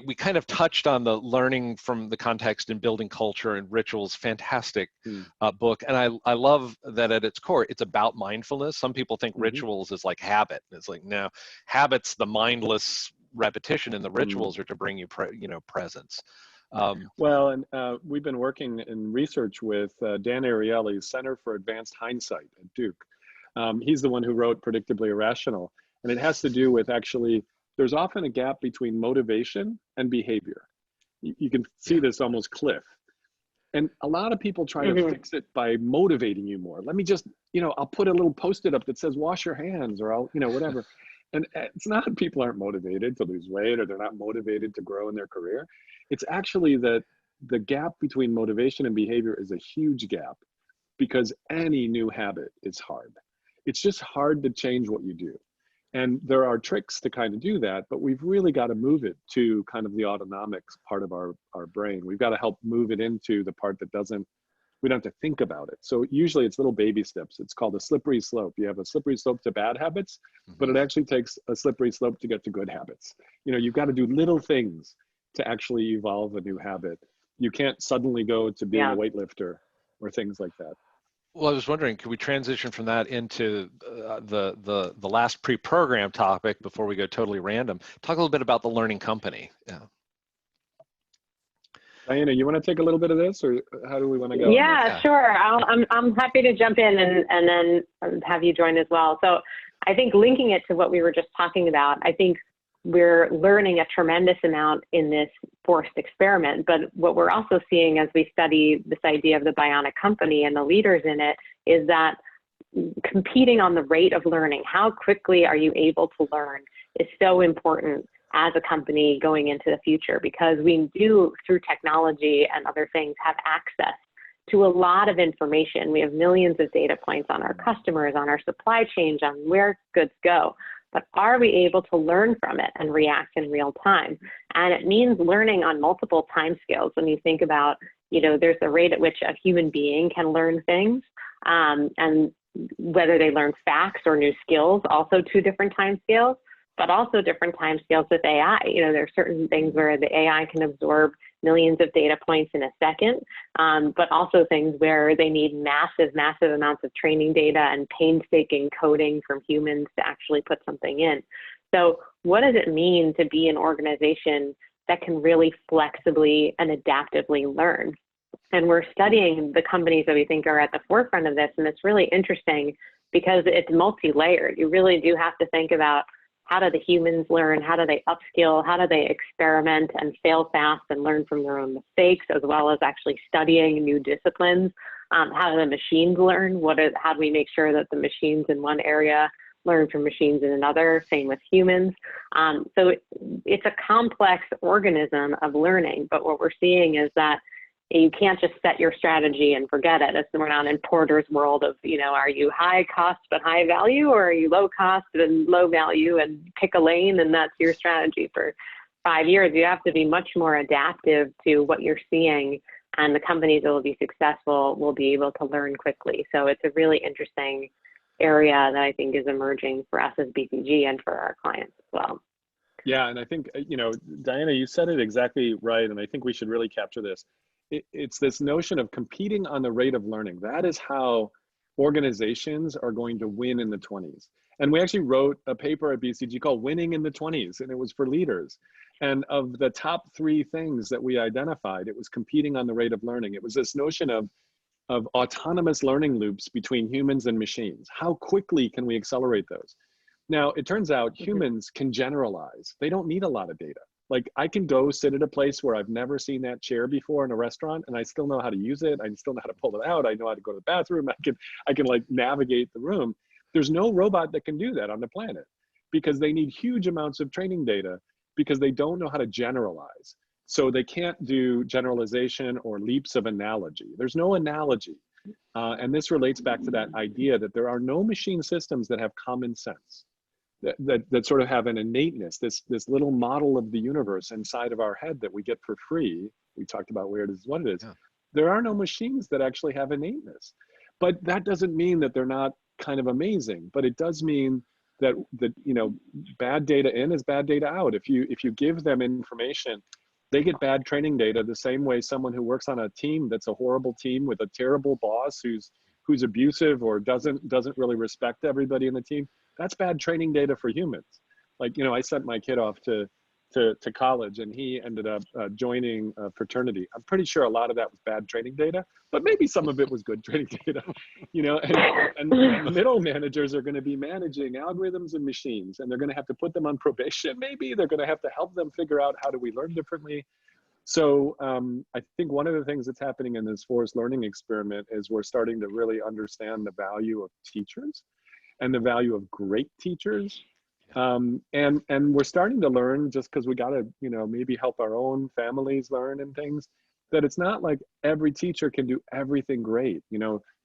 we kind of touched on the learning from the context and building culture and rituals. Fantastic book, and I love that at its core, it's about mindfulness. Some people think rituals is like habit. It's like, no, habit's the mindless repetition, and the rituals are to bring you presence. Well, and we've been working in research with Dan Ariely's Center for Advanced Hindsight at Duke. He's the one who wrote Predictably Irrational, and it has to do with actually, there's often a gap between motivation and behavior. You can see this almost cliff. And a lot of people try to fix it by motivating you more. Let me just, I'll put a little Post-it up that says, wash your hands, or I'll, whatever. And it's not people aren't motivated to lose weight, or they're not motivated to grow in their career. It's actually that the gap between motivation and behavior is a huge gap, because any new habit is hard. It's just hard to change what you do. And there are tricks to kind of do that, but we've really got to move it to kind of the autonomics part of our brain. We've got to help move it into the part that we don't have to think about it. So usually it's little baby steps. It's called a slippery slope. You have a slippery slope to bad habits, but it actually takes a slippery slope to get to good habits. You've got to do little things to actually evolve a new habit. You can't suddenly go to being a weightlifter or things like that. Well, I was wondering, could we transition from that into the last pre-programmed topic before we go totally random? Talk a little bit about the learning company. Yeah. Diana, you want to take a little bit of this, or how do we want to go? Yeah, sure. I'm happy to jump in and then have you join as well. So I think linking it to what we were just talking about, I think we're learning a tremendous amount in this forced experiment, but what we're also seeing as we study this idea of the Bionic Company and the leaders in it is that competing on the rate of learning, how quickly are you able to learn, is so important as a company going into the future, because we do, through technology and other things, have access to a lot of information. We have millions of data points on our customers, on our supply chains, on where goods go. But are we able to learn from it and react in real time? And it means learning on multiple timescales. When you think about, there's a rate at which a human being can learn things, and whether they learn facts or new skills, also two different timescales, but also different timescales with AI. There are certain things where the AI can absorb millions of data points in a second, but also things where they need massive amounts of training data and painstaking coding from humans to actually put something in. So what does it mean to be an organization that can really flexibly and adaptively learn? And we're studying the companies that we think are at the forefront of this. And it's really interesting because it's multi-layered. You really do have to think about, how do the humans learn? How do they upskill? How do they experiment and fail fast and learn from their own mistakes, as well as actually studying new disciplines? How do the machines learn? How do we make sure that the machines in one area learn from machines in another? Same with humans. So it's a complex organism of learning, but what we're seeing is that you can't just set your strategy and forget it. We're not in Porter's world of, are you high cost but high value, or are you low cost and low value and pick a lane and that's your strategy for 5 years? You have to be much more adaptive to what you're seeing, and the companies that will be successful will be able to learn quickly. So it's a really interesting area that I think is emerging for us as BCG and for our clients as well. Yeah, and I think, Diana, you said it exactly right, and I think we should really capture this. It's this notion of competing on the rate of learning. That is how organizations are going to win in the 20s. And we actually wrote a paper at BCG called Winning in the 20s, and it was for leaders. And of the top 3 things that we identified, it was competing on the rate of learning. It was this notion of autonomous learning loops between humans and machines. How quickly can we accelerate those? Now, it turns out humans can generalize. They don't need a lot of data. Like, I can go sit at a place where I've never seen that chair before in a restaurant, and I still know how to use it. I still know how to pull it out. I know how to go to the bathroom. I can like navigate the room. There's no robot that can do that on the planet, because they need huge amounts of training data, because they don't know how to generalize. So they can't do generalization or leaps of analogy. There's no analogy. And this relates back to that idea that there are no machine systems that have common sense. That sort of have an innateness, this little model of the universe inside of our head that we get for free. We talked about where it is, what it is. Yeah. There are no machines that actually have innateness. But that doesn't mean that they're not kind of amazing, but it does mean that bad data in is bad data out. If you give them information, they get bad training data the same way someone who works on a team that's a horrible team with a terrible boss who's abusive or doesn't really respect everybody in the team. That's bad training data for humans. Like, I sent my kid off to college, and he ended up joining a fraternity. I'm pretty sure a lot of that was bad training data, but maybe some of it was good training data, and middle managers are going to be managing algorithms and machines, and they're going to have to put them on probation. Maybe they're going to have to help them figure out how do we learn differently. So I think one of the things that's happening in this forced learning experiment is we're starting to really understand the value of teachers and the value of great teachers. And we're starting to learn, just because we got to, maybe help our own families learn and things, that it's not like every teacher can do everything great.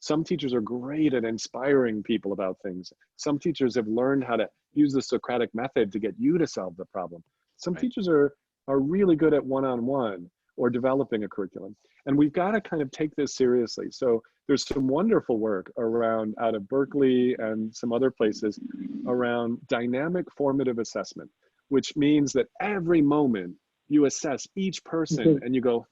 Some teachers are great at inspiring people about things. Some teachers have learned how to use the Socratic method to get you to solve the problem. Some teachers are really good at one-on-one or developing a curriculum. And we've got to kind of take this seriously. So there's some wonderful work around out of Berkeley and some other places around dynamic formative assessment, which means that every moment you assess each person and you go,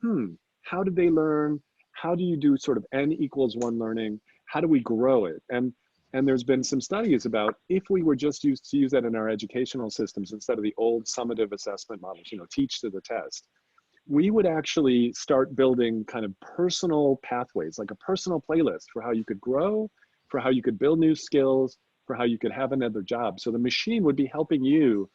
how did they learn? How do you do sort of N=1 learning? How do we grow it? And there's been some studies about, if we were just used to use that in our educational systems instead of the old summative assessment models, teach to the test, we would actually start building kind of personal pathways, like a personal playlist for how you could grow, for how you could build new skills, for how you could have another job. So the machine would be helping you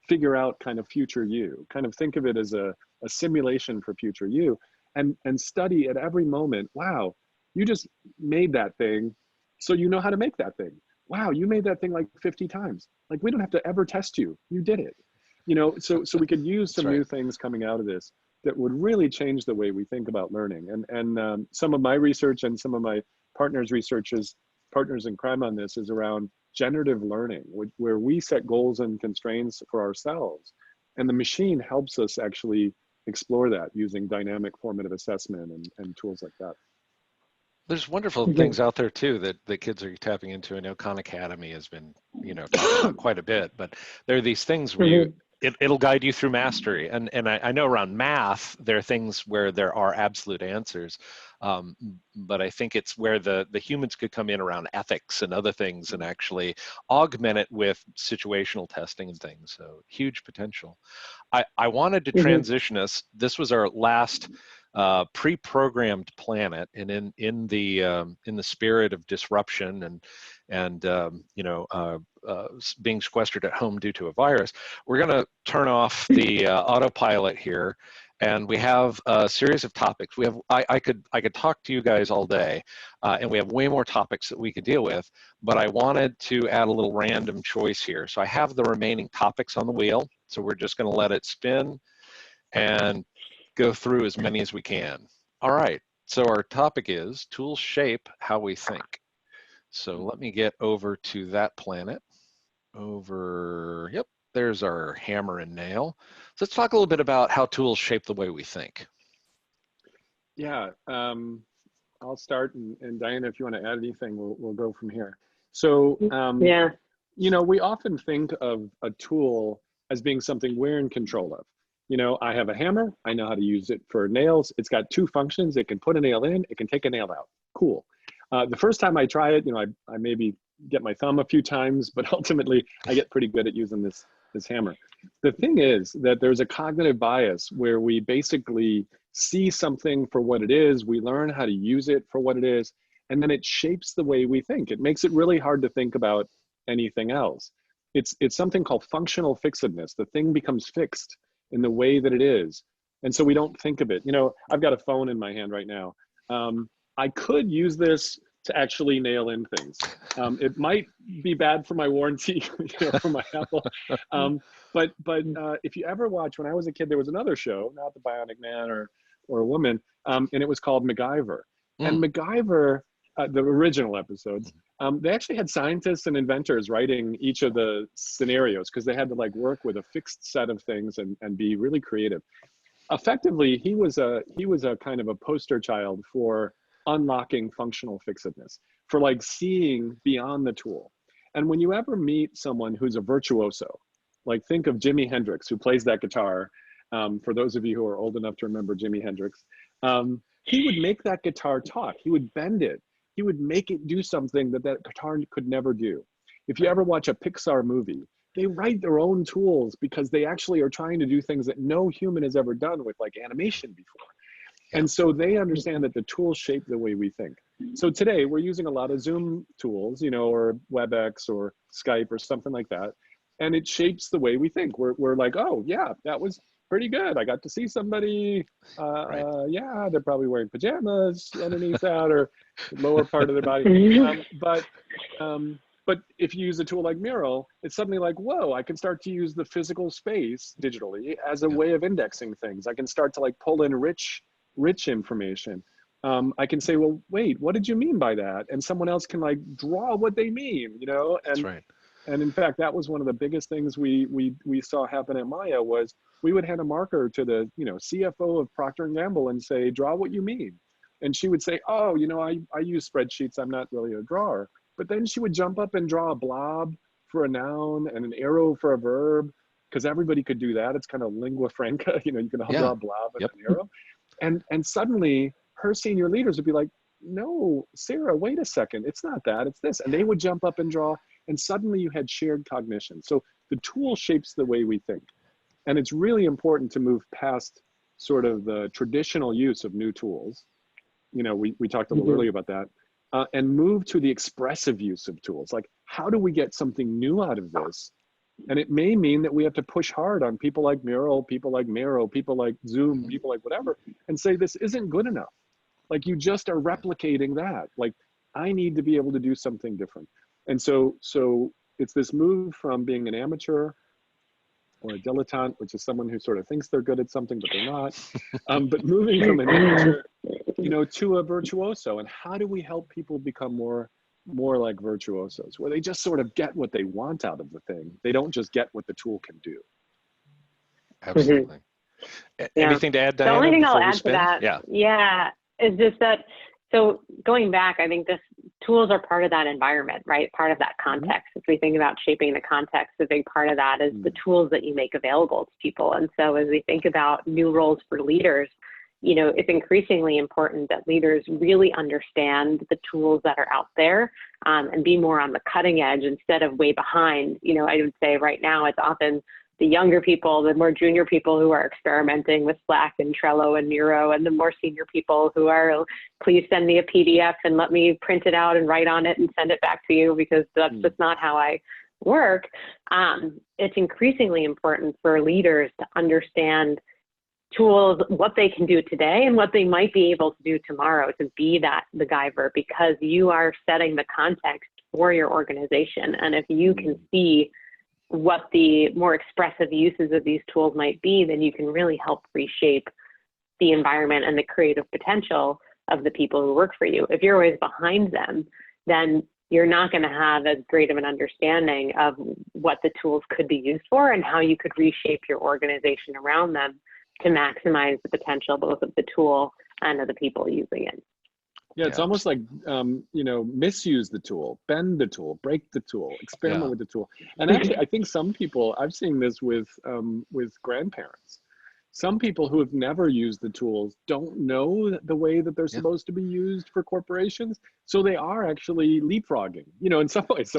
figure out kind of future you. Kind of think of it as a simulation for future you, and study at every moment. Wow, you just made that thing, so you know how to make that thing. Wow, you made that thing like 50 times. Like, we don't have to ever test you. You did it. So we could use some new things coming out of this that would really change the way we think about learning. And some of my research and some of my partners in crime on this is around generative learning, where we set goals and constraints for ourselves. And the machine helps us actually explore that using dynamic formative assessment and tools like that. There's wonderful things out there too that the kids are tapping into. I know Khan Academy has been, talking about quite a bit, but there are these things where it'll guide you through mastery. And I know around math, there are things where there are absolute answers. But I think it's where the humans could come in around ethics and other things and actually augment it with situational testing and things. So huge potential. I wanted to transition us. This was our last pre-programmed planet, and in the spirit of disruption and being sequestered at home due to a virus, we're going to turn off the autopilot here. And we have a series of topics. We have I could talk to you guys all day, and we have way more topics that we could deal with. But I wanted to add a little random choice here. So I have the remaining topics on the wheel. So we're just going to let it spin and go through as many as we can. All right. So our topic is tools shape how we think. So let me get over to that planet. Yep. There's our hammer and nail. So let's talk a little bit about how tools shape the way we think. Yeah, I'll start, and Diana, if you want to add anything, we'll go from here. So, yeah, you know, we often think of a tool as being something we're in control of. You know, I have a hammer, I know how to use it for nails. It's got two functions. It can put a nail in, it can take a nail out. Cool. The first time I try it, you know, I maybe get my thumb a few times, but ultimately I get pretty good at using this hammer. The thing is that there's a cognitive bias where we basically see something for what it is, we learn how to use it for what it is, and then it shapes the way we think. It makes it really hard to think about anything else. It's something called functional fixedness. The thing becomes fixed in the way that it is. And so we don't think of it. You know, I've got a phone in my hand right now. I could use this to actually nail in things. It might be bad for my warranty, you know, for my Apple. But if you ever watch, when I was a kid, there was another show, not the Bionic Man or Woman, and it was called MacGyver. And MacGyver, the original episodes, they actually had scientists and inventors writing each of the scenarios because they had to like work with a fixed set of things and be really creative. Effectively, he was a kind of a poster child for unlocking functional fixedness, for like seeing beyond the tool. And when you ever meet someone who's a virtuoso, like think of Jimi Hendrix, who plays that guitar. For those of you who are old enough to remember Jimi Hendrix, he would make that guitar talk. He would bend it. He would make it do something that guitar could never do. If you ever watch a Pixar movie, they write their own tools because they actually are trying to do things that no human has ever done with like animation before. And so they understand that the tools shape the way we think. So today we're using a lot of Zoom tools, you know, or WebEx or Skype or something like that. And it shapes the way we think. We're like, oh yeah, that was pretty good. I got to see somebody, yeah, they're probably wearing pajamas underneath that or lower part of their body. But if you use a tool like Mural, it's suddenly like, whoa, I can start to use the physical space digitally as a way of indexing things. I can start to like pull in rich information. I can say, well, wait, what did you mean by that? And someone else can like draw what they mean, you know? And, that's right. And in fact, that was one of the biggest things we saw happen at Maya was we would hand a marker to the, you know, CFO of Procter & Gamble and say, draw what you mean. And she would say, oh, you know, I use spreadsheets. I'm not really a drawer. But then she would jump up and draw a blob for a noun and an arrow for a verb, because everybody could do that. It's kind of lingua franca, you know, you can all draw a blob and an arrow. And suddenly her senior leaders would be like, no, Sarah, wait a second. It's not that, it's this. And they would jump up and draw. And suddenly you had shared cognition. So the tool shapes the way we think. And it's really important to move past sort of the traditional use of new tools. You know, we talked a little earlier about that. And move to the expressive use of tools. Like, how do we get something new out of this? And it may mean that we have to push hard on people like Mural, people like Miro, people like Zoom, people like whatever, and say, this isn't good enough. Like, you just are replicating that. Like, I need to be able to do something different. And so it's this move from being an amateur or a dilettante, which is someone who sort of thinks they're good at something, but they're not. But moving from an amateur, you know, to a virtuoso. And how do we help people become more like virtuosos, where they just sort of get what they want out of the thing? They don't just get what the tool can do. Absolutely. Anything to add, Diana? The only thing I'll add to that, is just that, so going back, I think tools are part of that environment, right? Part of that context. If we think about shaping the context, a big part of that is the tools that you make available to people. And so as we think about new roles for leaders, you know, it's increasingly important that leaders really understand the tools that are out there and be more on the cutting edge instead of way behind. You know, I would say right now it's often the younger people, the more junior people who are experimenting with Slack and Trello and Miro, and the more senior people who are, please send me a PDF and let me print it out and write on it and send it back to you, because that's just not how I work. It's increasingly important for leaders to understand tools, what they can do today and what they might be able to do tomorrow to be that MacGyver, because you are setting the context for your organization. And if you can see what the more expressive uses of these tools might be, then you can really help reshape the environment and the creative potential of the people who work for you. If you're always behind them, then you're not going to have as great of an understanding of what the tools could be used for and how you could reshape your organization around them to maximize the potential both of the tool and of the people using it. Yeah, it's almost like, you know, misuse the tool, bend the tool, break the tool, experiment with the tool. And actually, I think some people, I've seen this with grandparents. Some people who have never used the tools don't know the way that they're supposed to be used for corporations. So they are actually leapfrogging, you know, in some ways.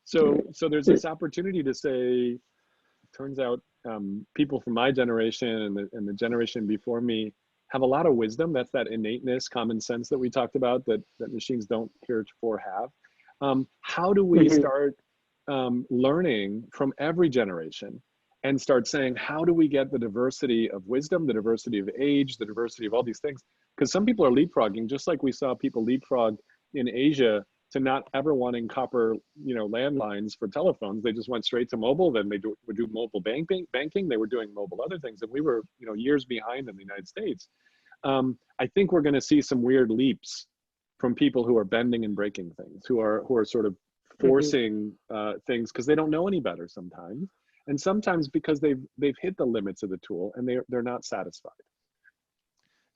So there's this opportunity to say, turns out people from my generation and the generation before me have a lot of wisdom. That's that innateness, common sense that we talked about that machines don't heretofore have. How do we start learning from every generation and start saying, how do we get the diversity of wisdom, the diversity of age, the diversity of all these things? Because some people are leapfrogging, just like we saw people leapfrog in Asia to not ever wanting copper, you know, landlines for telephones. They just went straight to mobile. Then they would do mobile banking. They were doing mobile other things, and we were, you know, years behind in the United States. I think we're going to see some weird leaps from people who are bending and breaking things, who are sort of forcing things because they don't know any better sometimes, and sometimes because they've hit the limits of the tool and they're not satisfied.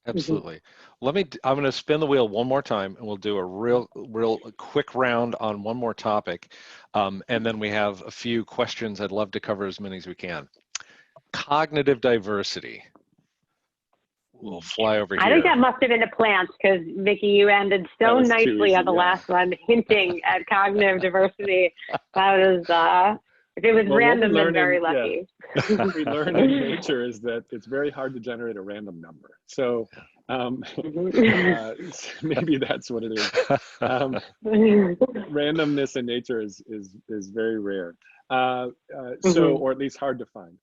Absolutely. I'm going to spin the wheel one more time, and we'll do a real quick round on one more topic. And then we have a few questions. I'd love to cover as many as we can. Cognitive diversity. We'll fly over here. I think that must have been a plant, because Mickey, you ended so nicely on the last one, hinting at cognitive diversity. That was, if it was random, then very lucky. What we learn in nature is that it's very hard to generate a random number. So maybe that's what it is. Randomness in nature is very rare. Or at least hard to find.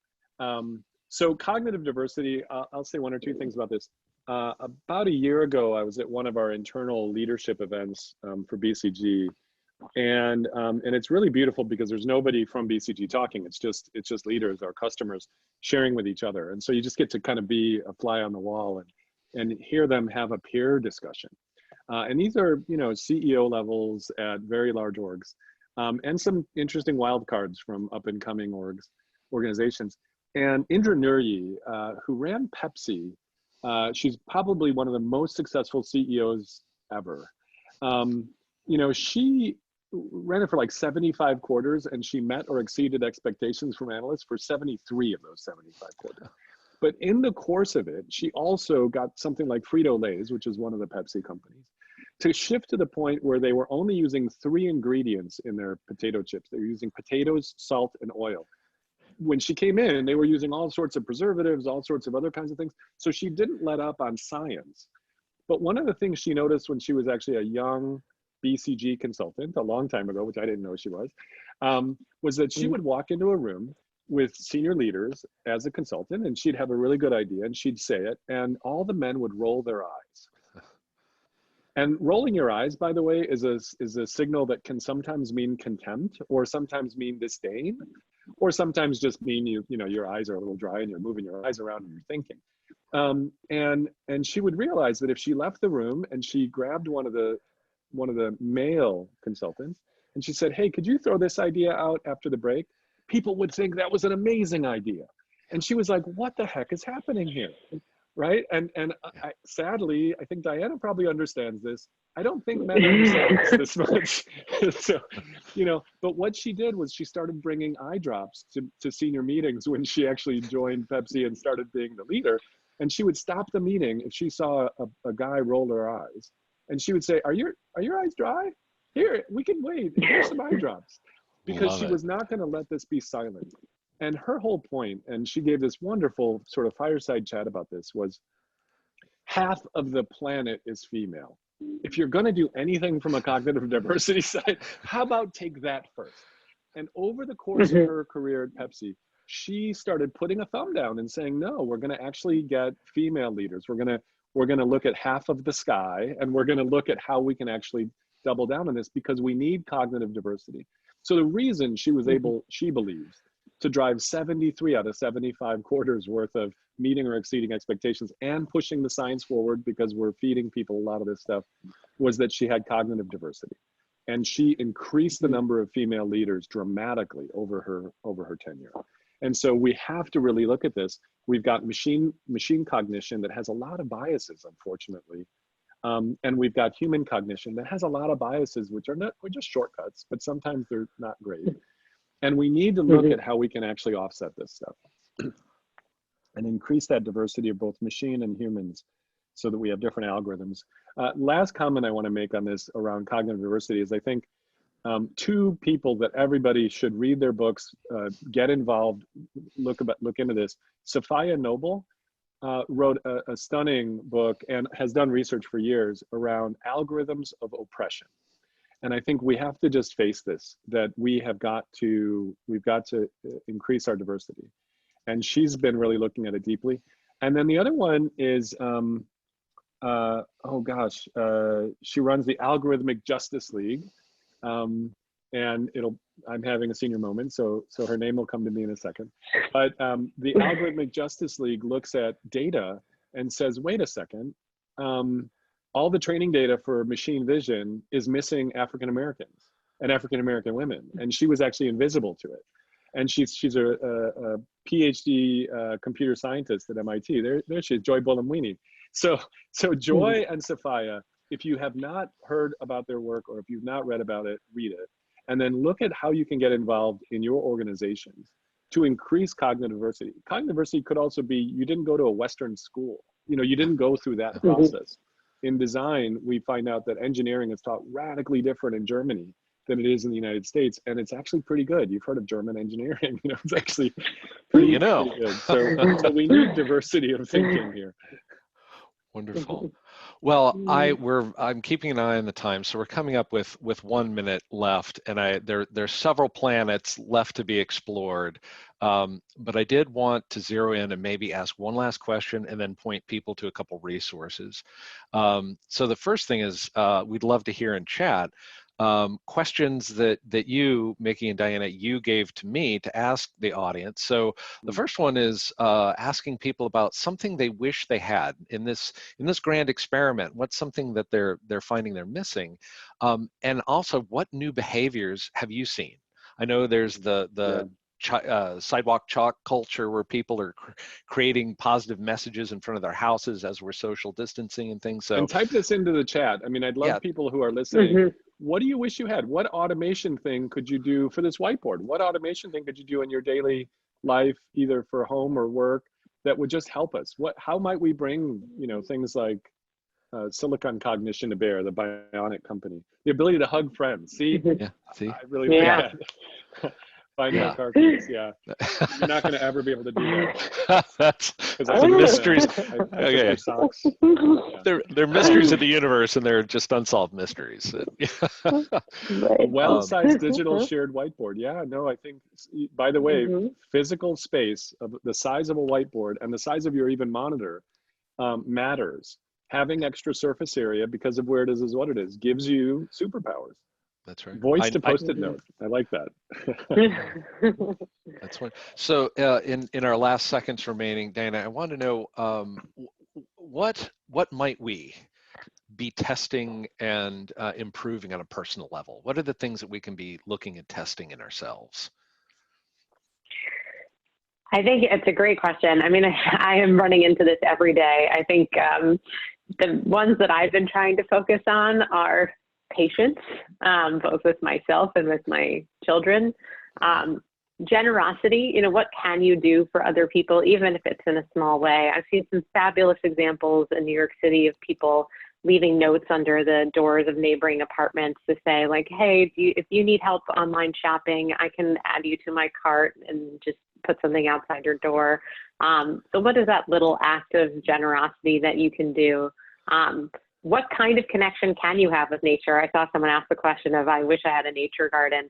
So cognitive diversity, I'll say one or two things about this. About a year ago, I was at one of our internal leadership events for BCG. And it's really beautiful because there's nobody from BCG talking. It's just leaders, our customers, sharing with each other. And so you just get to kind of be a fly on the wall and hear them have a peer discussion. And these are, you know, CEO levels at very large orgs, and some interesting wild cards from up and coming organizations. And Indra Nuryi, who ran Pepsi, she's probably one of the most successful CEOs ever. You know, she ran it for like 75 quarters, and she met or exceeded expectations from analysts for 73 of those 75 quarters. But in the course of it, she also got something like Frito-Lay's, which is one of the Pepsi companies, to shift to the point where they were only using 3 ingredients in their potato chips. They were using potatoes, salt, and oil. When she came in, they were using all sorts of preservatives, all sorts of other kinds of things. So she didn't let up on science. But one of the things she noticed when she was actually a young BCG consultant a long time ago, which I didn't know she was that she would walk into a room with senior leaders as a consultant, and she'd have a really good idea, and she'd say it, and all the men would roll their eyes. And rolling your eyes, by the way, is a signal that can sometimes mean contempt, or sometimes mean disdain, or sometimes just mean you know your eyes are a little dry and you're moving your eyes around and you're thinking. And she would realize that if she left the room and she grabbed one of the male consultants and she said, "Hey, could you throw this idea out after the break?" People would think that was an amazing idea. And she was like, "What the heck is happening here?" Right? And sadly, I think Diana probably understands this. I don't think men understand this much. So, you know, but what she did was she started bringing eye drops to senior meetings when she actually joined Pepsi and started being the leader. And she would stop the meeting if she saw a guy roll her eyes. And she would say, are your eyes dry? Here, we can wait. Here's some eye drops. Because she was not going to let this be silent. And her whole point, and she gave this wonderful sort of fireside chat about this, was half of the planet is female. If you're going to do anything from a cognitive diversity side, how about take that first? And over the course of her career at Pepsi, she started putting a thumb down and saying, no, we're going to actually get female leaders. We're going to look at half of the sky, and we're going to look at how we can actually double down on this, because we need cognitive diversity. So the reason she was able, she believes, to drive 73 out of 75 quarters worth of meeting or exceeding expectations and pushing the science forward, because we're feeding people a lot of this stuff, was that she had cognitive diversity. And she increased the number of female leaders dramatically over her tenure. And so we have to really look at this. We've got machine cognition that has a lot of biases, unfortunately. And we've got human cognition that has a lot of biases, which are just shortcuts, but sometimes they're not great. And we need to look at how we can actually offset this stuff and increase that diversity of both machine and humans, so that we have different algorithms. Last comment I want to make on this around cognitive diversity is, I think two people that everybody should read their books, get involved, look into this. Sophia Noble wrote a stunning book and has done research for years around algorithms of oppression. And I think we have to just face this, that we've got to increase our diversity. And she's been really looking at it deeply. And then the other one is, she runs the Algorithmic Justice League. And I'm having a senior moment, so her name will come to me in a second. But the Algorithmic Justice League looks at data and says, wait a second, all the training data for machine vision is missing African Americans and African American women, and she was actually invisible to it. And she's a PhD computer scientist at MIT. There she is, Joy Buolamwini. So Joy and Sophia, if you have not heard about their work, or if you've not read about it, read it. And then look at how you can get involved in your organizations to increase cognitive diversity. Cognitive diversity could also be, you didn't go to a Western school. You didn't go through that process. In design, we find out that engineering is taught radically different in Germany than it is in the United States. And it's actually pretty good. You've heard of German engineering, it's actually pretty good. So we need diversity of thinking here. Wonderful. Well, I'm keeping an eye on the time, so we're coming up with 1 minute left, and there's several planets left to be explored. But I did want to zero in and maybe ask one last question, and then point people to a couple resources. So the first thing is, we'd love to hear in chat questions that you, Mickey and Diana, you gave to me to ask the audience. So the first one is asking people about something they wish they had in this grand experiment. What's something that they're finding they're missing, and also what new behaviors have you seen? I know there's the sidewalk chalk culture, where people are creating positive messages in front of their houses as we're social distancing and things. So, and type this into the chat. I mean, I'd love people who are listening. What do you wish you had? What automation thing could you do for this whiteboard? What automation thing could you do in your daily life, either for home or work, that would just help us? How might we bring, things like silicon cognition to bear, the Bionic Company, the ability to hug friends. See, see, I really like that. Find more car keys, You're not going to ever be able to do that. That's the mysteries. Okay. Socks. They're mysteries of the universe, and they're just unsolved mysteries. A well-sized digital shared whiteboard. I think, by the way, physical space of the size of a whiteboard and the size of your even monitor matters. Having extra surface area, because of where it is what it is, gives you superpowers. That's right. Voice to post-it note. I like that. That's one. So in our last seconds remaining, Dana, I want to know what might we be testing and improving on a personal level? What are the things that we can be looking and testing in ourselves? I think it's a great question. I mean, I am running into this every day. I think the ones that I've been trying to focus on are patience, both with myself and with my children. Generosity, what can you do for other people, even if it's in a small way? I've seen some fabulous examples in New York City of people leaving notes under the doors of neighboring apartments to say, like, hey, if you need help online shopping, I can add you to my cart and just put something outside your door. So what is that little act of generosity that you can do? What kind of connection can you have with nature? I saw someone ask the question of, I wish I had a nature garden.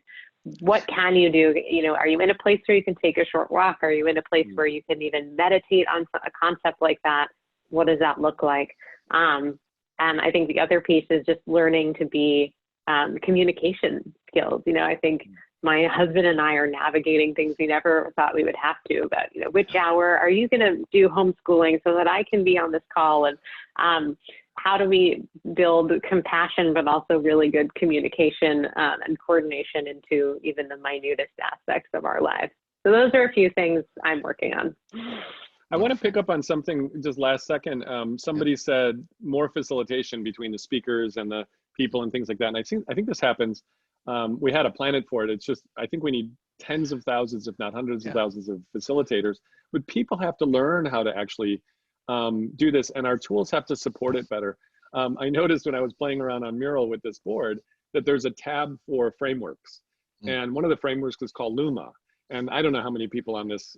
What can you do? You know, are you in a place where you can take a short walk? Are you in a place where you can even meditate on a concept like that? What does that look like? And I think the other piece is just learning to be communication skills. You know, I think my husband and I are navigating things we never thought we would have to, about, you know, which hour are you going to do homeschooling so that I can be on this call? And how do we build compassion, but also really good communication and coordination into even the minutest aspects of our lives? So those are a few things I'm working on. I want to pick up on something just last second. Somebody said more facilitation between the speakers and the people and things like that. And I think this happens. We had a planet for it. It's just, I think we need tens of thousands, if not hundreds of thousands of facilitators, but people have to learn how to actually do this, and our tools have to support it better. I noticed when I was playing around on Mural with this board that there's a tab for frameworks, and one of the frameworks is called Luma. And I don't know how many people on this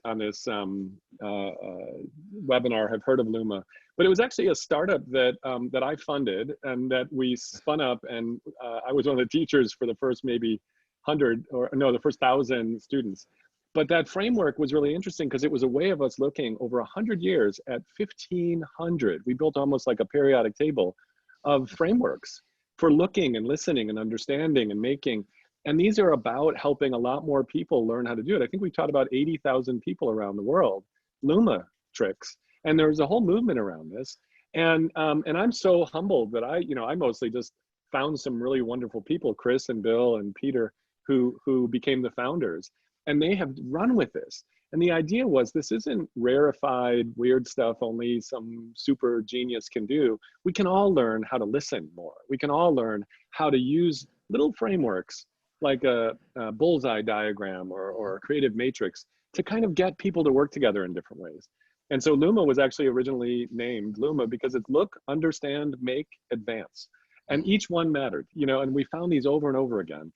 webinar have heard of Luma, but it was actually a startup that that I funded and that we spun up, and I was one of the teachers for the first maybe 100, or no, the first 1,000 students. But that framework was really interesting because it was a way of us looking over 100 years at 1,500. We built almost like a periodic table of frameworks for looking and listening and understanding and making. And these are about helping a lot more people learn how to do it. I think we taught about 80,000 people around the world Luma tricks, and there's a whole movement around this. And I'm so humbled that I mostly just found some really wonderful people, Chris and Bill and Peter, who became the founders. And they have run with this. And the idea was, this isn't rarefied, weird stuff only some super genius can do. We can all learn how to listen more. We can all learn how to use little frameworks like a bullseye diagram or a creative matrix to kind of get people to work together in different ways. And so Luma was actually originally named Luma because it's look, understand, make, advance. And each one mattered, you know, and we found these over and over again.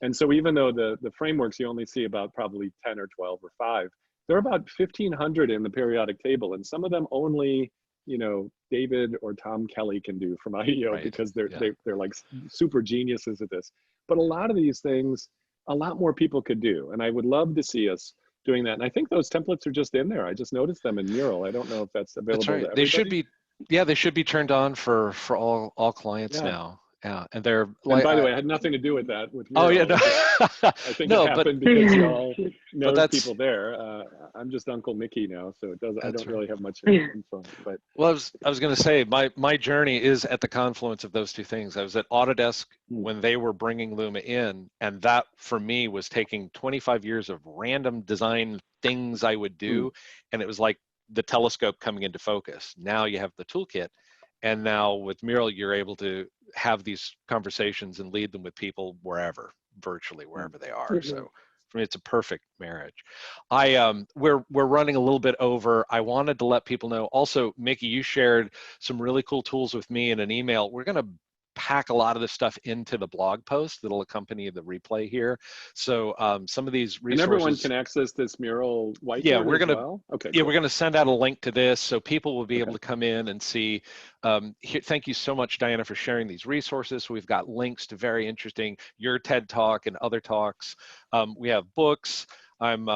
And so even though the frameworks you only see about probably 10 or 12 or 5, there are about 1,500 in the periodic table, and some of them only, you know, David or Tom Kelly can do from IEO, because they're like super geniuses at this. But a lot of these things, a lot more people could do, and I would love to see us doing that. And I think those templates are just in there. I just noticed them in Mural. I don't know if that's available. That's right. To everybody. They should be, they should be turned on for all clients now. Yeah, and they're like. And by the way, I had nothing to do with that. With Mural. Oh yeah, no. I think it happened because y'all know people there. I'm just Uncle Mickey now, so it doesn't. I don't really have much info. But well, I was going to say my journey is at the confluence of those two things. I was at Autodesk when they were bringing Luma in, and that for me was taking 25 years of random design things I would do, and it was like the telescope coming into focus. Now you have the toolkit. And now with Mural, you're able to have these conversations and lead them with people wherever, virtually wherever they are. So for me, it's a perfect marriage. We're running a little bit over. I wanted to let people know. Also, Mickey, you shared some really cool tools with me in an email. We're going to pack a lot of this stuff into the blog post that'll accompany the replay here. So some of these resources. And everyone can access this Mural whiteboard we're gonna, as well? Okay, yeah, cool. we're going to send out a link to this so people will be able to come in and see. Thank you so much, Diana, for sharing these resources. We've got links to very interesting, your TED Talk and other talks. We have books. I'm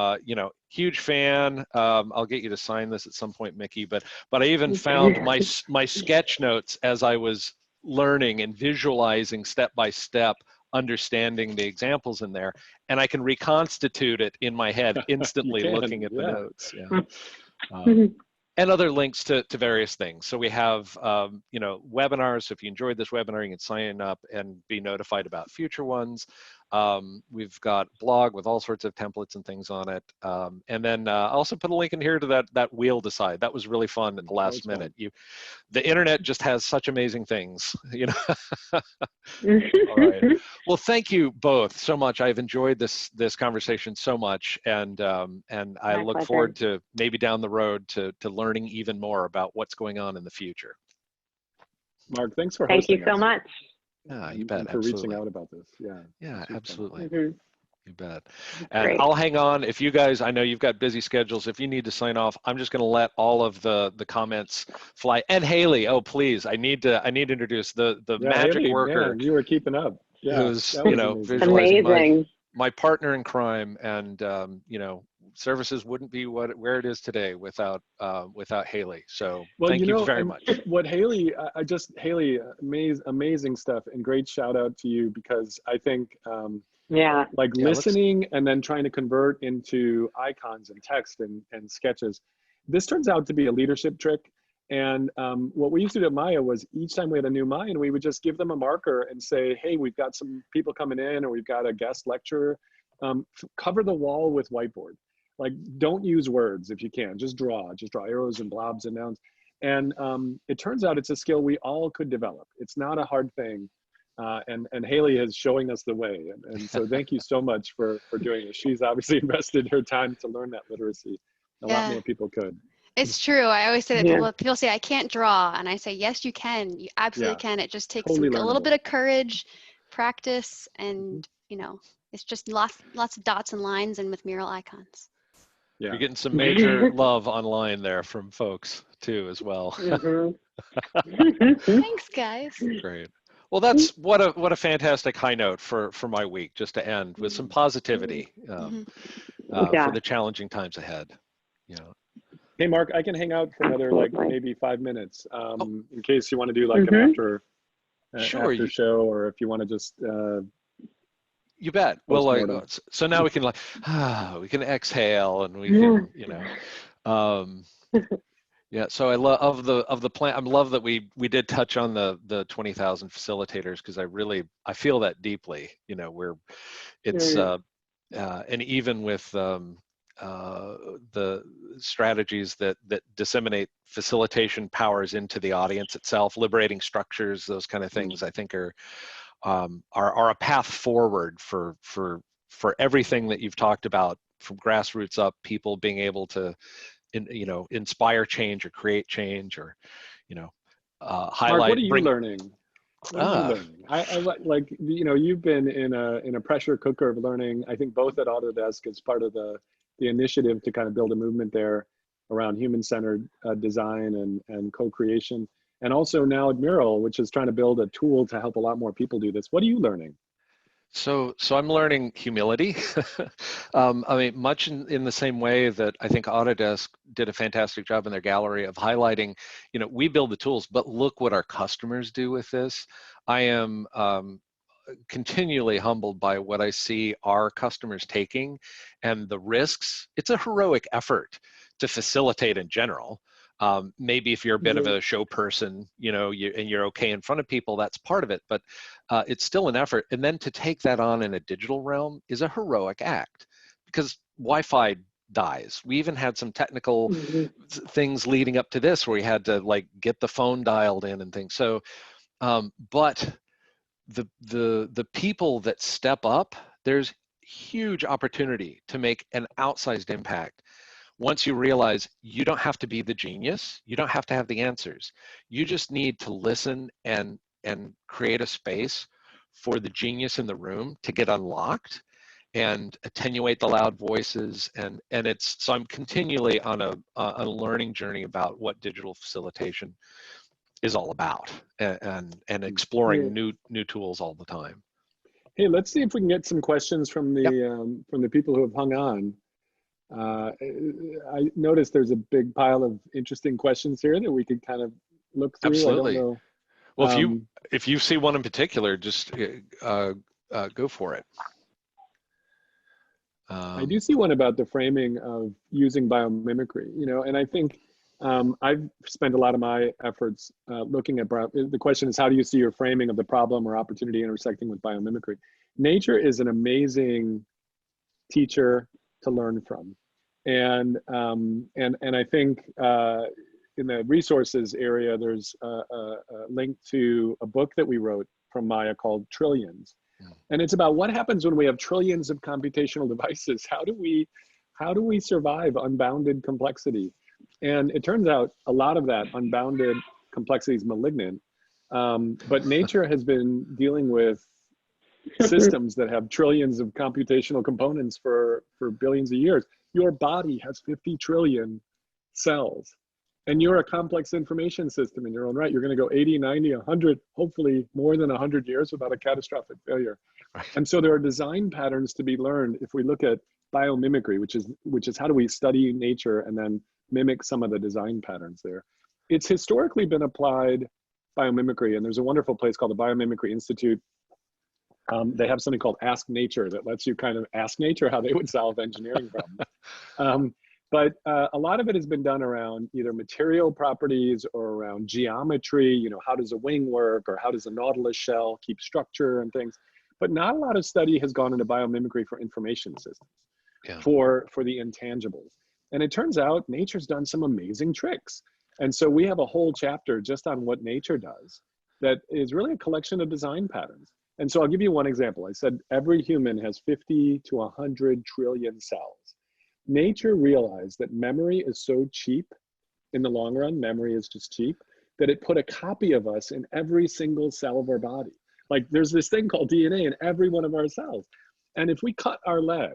huge fan. I'll get you to sign this at some point, Mickey, but I even found my sketch notes as I was learning and visualizing step by step, understanding the examples in there, and I can reconstitute it in my head instantly looking at the notes. And other links to various things. So we have webinars. So if you enjoyed this webinar, you can sign up and be notified about future ones. We've got a blog with all sorts of templates and things on it. And then I also put a link in here to that wheel decide. That was really fun at the last minute. The internet just has such amazing things, you know. All right. Well, thank you both so much. I've enjoyed this conversation so much, and I look forward to maybe down the road to learning even more about what's going on in the future. Mark, thanks for hosting Thank you so much. Yeah, you bet. And for reaching out about this. Yeah, absolutely. You bet. And Great. I'll hang on. If you guys, I know you've got busy schedules. If you need to sign off, I'm just going to let all of the comments fly. And Haley, oh please, I need to introduce the Yeah, magic Haley, worker, man, you were keeping up. Yeah, who's that was amazing. visualizing Amazing. my partner in crime, and services wouldn't be where it is today without Haley. So Well, thank you very much. what Haley, Haley, amazing stuff, and great shout out to you, because I think Yeah. like Yeah, listening and then trying to convert into icons and text and sketches. This turns out to be a leadership trick. And what we used to do at Maya was each time we had a new Mayan, we would just give them a marker and say, hey, we've got some people coming in, or we've got a guest lecturer. Cover the wall with whiteboard. Like, don't use words if you can. Just draw arrows and blobs and nouns. And it turns out it's a skill we all could develop. It's not a hard thing. And Haley is showing us the way. And so thank you so much for doing this. She's obviously invested her time to learn that literacy. A lot more people could. It's true. I always say that Yeah. people say, I can't draw. And I say, yes, you can. You absolutely can. It just takes Totally a little learnable. bit of courage, practice, and, it's just lots of dots and lines, and with mural icons. Yeah. You're getting some major love online there from folks too, as well. Thanks, guys. Great. Well, that's what a fantastic high note for my week, just to end with some positivity for the challenging times ahead. Hey, Mark, I can hang out for another maybe 5 minutes in case you want to do like an after show, or if you want to just. You bet. Well, so now we can we can exhale, and we can yeah. So I love of the plan. I love that we did touch on the 20,000 facilitators, because I feel that deeply. Where it's and even with the strategies that disseminate facilitation powers into the audience itself, liberating structures, those kind of things, I think are a path forward for everything that you've talked about, from grassroots up, people being able to inspire change or create change, or highlight. Mark, what are you learning? What are you learning? I like you've been in a pressure cooker of learning. I think both at Autodesk as part of the initiative to kind of build a movement there around human-centered design and co-creation, and also now at Mural, which is trying to build a tool to help a lot more people do this. What are you learning? So I'm learning humility. I mean, much in the same way that I think Autodesk did a fantastic job in their gallery of highlighting, we build the tools, but look what our customers do with this. I am continually humbled by what I see our customers taking and the risks. It's a heroic effort to facilitate in general. Maybe if you're a bit of a show person, and you're okay in front of people, that's part of it, but it's still an effort. And then to take that on in a digital realm is a heroic act, because Wi-Fi dies. We even had some technical things leading up to this where we had to get the phone dialed in and things. So, but the people that step up, there's huge opportunity to make an outsized impact. Once you realize you don't have to be the genius, you don't have to have the answers. You just need to listen and create a space for the genius in the room to get unlocked and attenuate the loud voices. And so I'm continually on a learning journey about what digital facilitation is all about, and exploring new tools all the time. Hey, let's see if we can get some questions from the people who have hung on. I noticed there's a big pile of interesting questions here that we could kind of look through. Absolutely. I don't know. Well, if you see one in particular, just go for it. I do see one about the framing of using biomimicry, and I think I've spent a lot of my efforts looking at, the question is, how do you see your framing of the problem or opportunity intersecting with biomimicry? Nature is an amazing teacher to learn from. And I think in the resources area, there's a link to a book that we wrote from Maya called Trillions. And it's about what happens when we have trillions of computational devices. How do we survive unbounded complexity? And it turns out a lot of that unbounded complexity is malignant. But nature has been dealing with systems that have trillions of computational components for billions of years. Your body has 50 trillion cells. And you're a complex information system in your own right. You're going to go 80, 90, 100, hopefully more than 100 years without a catastrophic failure. Right. And so there are design patterns to be learned if we look at biomimicry, which is how do we study nature and then mimic some of the design patterns there. It's historically been applied, biomimicry, and there's a wonderful place called the Biomimicry Institute. They have something called Ask Nature that lets you kind of ask nature how they would solve engineering problems. But a lot of it has been done around either material properties or around geometry, you know, how does a wing work or how does a nautilus shell keep structure and things. But not a lot of study has gone into biomimicry for information systems, for the intangibles. And it turns out nature's done some amazing tricks. And so we have a whole chapter just on what nature does that is really a collection of design patterns. And so I'll give you one example. I said every human has 50 to 100 trillion cells. Nature realized that memory is so cheap in the long run, memory is just cheap, that it put a copy of us in every single cell of our body. Like there's this thing called DNA in every one of our cells. And if we cut our leg,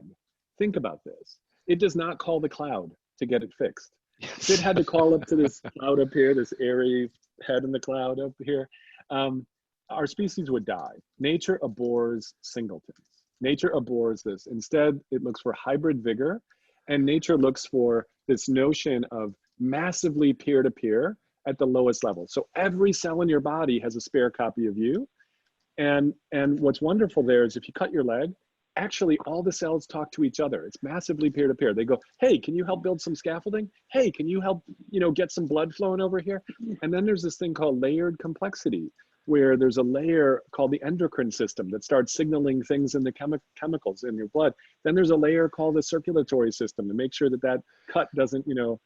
think about this, it does not call the cloud to get it fixed. If it had to call up to this cloud up here, this airy head in the cloud up here, our species would die. Nature abhors singletons. Nature abhors this. Instead, it looks for hybrid vigor. And nature looks for this notion of massively peer-to-peer at the lowest level. So every cell in your body has a spare copy of you. And what's wonderful there is if you cut your leg, actually all the cells talk to each other. It's massively peer-to-peer. They go, hey, can you help build some scaffolding? Hey, can you help, you know, get some blood flowing over here? And then there's this thing called layered complexity, where there's a layer called the endocrine system that starts signaling things in the chemicals in your blood. Then there's a layer called the circulatory system to make sure that that cut doesn't, you know,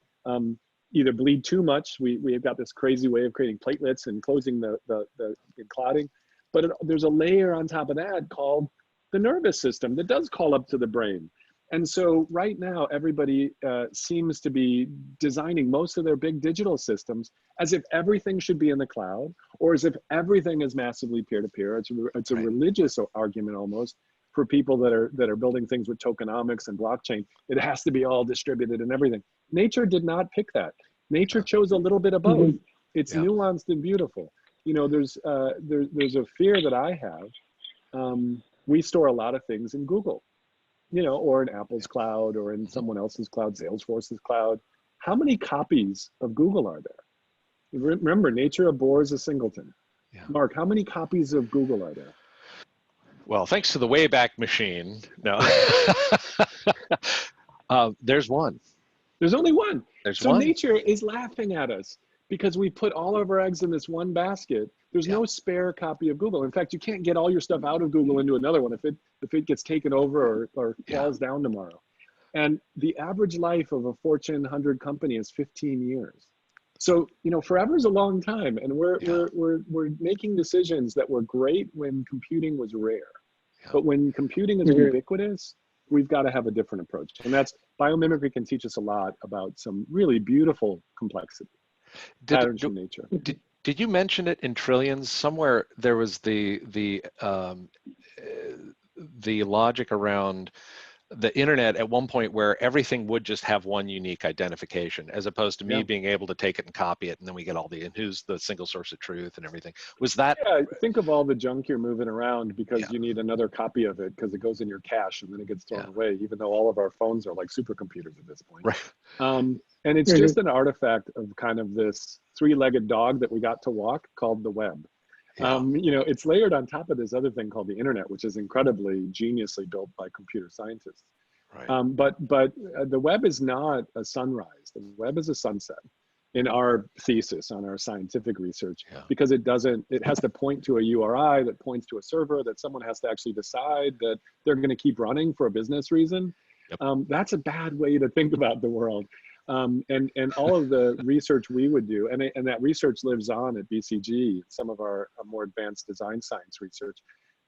either bleed too much. We have got this crazy way of creating platelets and closing the clotting. But there's a layer on top of that called the nervous system that does call up to the brain. And so right now, everybody seems to be designing most of their big digital systems as if everything should be in the cloud, or as if everything is massively peer-to-peer. It's a religious argument almost for people that are building things with tokenomics and blockchain. It has to be all distributed and everything. Nature did not pick that. Nature chose a little bit of both. It's nuanced and beautiful. You know, there's a fear that I have. We store a lot of things in Google, you know, or in Apple's cloud, or in someone else's cloud, Salesforce's cloud. How many copies of Google are there? Remember, nature abhors a singleton. Mark, how many copies of Google are there? Well, thanks to the Wayback Machine, no. There's one. There's only one. There's so one. Nature is laughing at us because we put all of our eggs in this one basket. There's no spare copy of Google. In fact, you can't get all your stuff out of Google into another one if it gets taken over or falls down tomorrow. And the average life of a Fortune 100 company is 15 years. So, you know, forever is a long time, and we're making decisions that were great when computing was rare. But when computing is ubiquitous, we've got to have a different approach. And that's, biomimicry can teach us a lot about some really beautiful complexity, patterns in nature. Did you mention it in trillions? Somewhere there was the logic around the internet at one point where everything would just have one unique identification, as opposed to me being able to take it and copy it, and then we get all the, and who's the single source of truth and everything. Was that? Yeah, think of all the junk you're moving around because you need another copy of it because it goes in your cache and then it gets thrown away, even though all of our phones are like supercomputers at this point. Right. And it's just an artifact of kind of this three-legged dog that we got to walk called the web. You know, it's layered on top of this other thing called the internet, which is incredibly geniusly built by computer scientists. Right. But the web is not a sunrise. The web is a sunset in our thesis on our scientific research, because it has to point to a URI that points to a server that someone has to actually decide that they're going to keep running for a business reason. That's a bad way to think about the world. And all of the research we would do, and that research lives on at BCG, some of our more advanced design science research,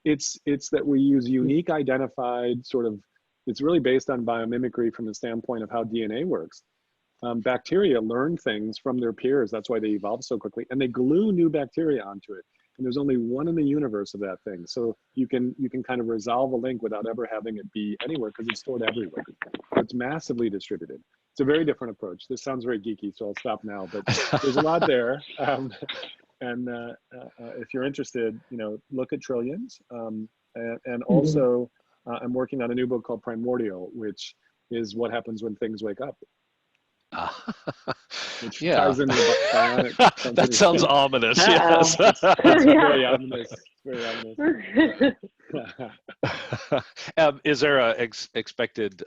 it's that we use unique identified sort of, it's really based on biomimicry from the standpoint of how DNA works. Bacteria learn things from their peers. That's why they evolve so quickly, and they glue new bacteria onto it. and there's only one in the universe of that thing. So you can kind of resolve a link without ever having it be anywhere because it's stored everywhere. It's massively distributed. It's a very different approach. This sounds very geeky, so I'll stop now, but there's a lot there. And if you're interested, look at trillions. And also, I'm working on a new book called Primordial, which is what happens when things wake up. Which ties into the Bionic Company. That sounds ominous. Yes. It's very ominous. Very ominous. Is there a expected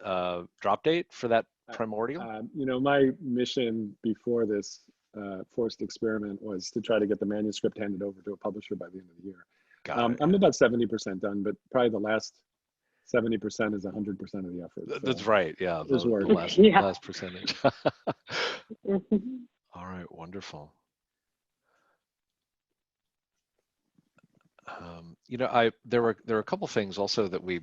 drop date for that Primordial? My mission before this forced experiment was to try to get the manuscript handed over to a publisher by the end of the year. I'm about 70% done, but probably the last 70% is 100% of the effort. So that's right. Yeah. The last percentage. All right. Wonderful. There were a couple things also that we,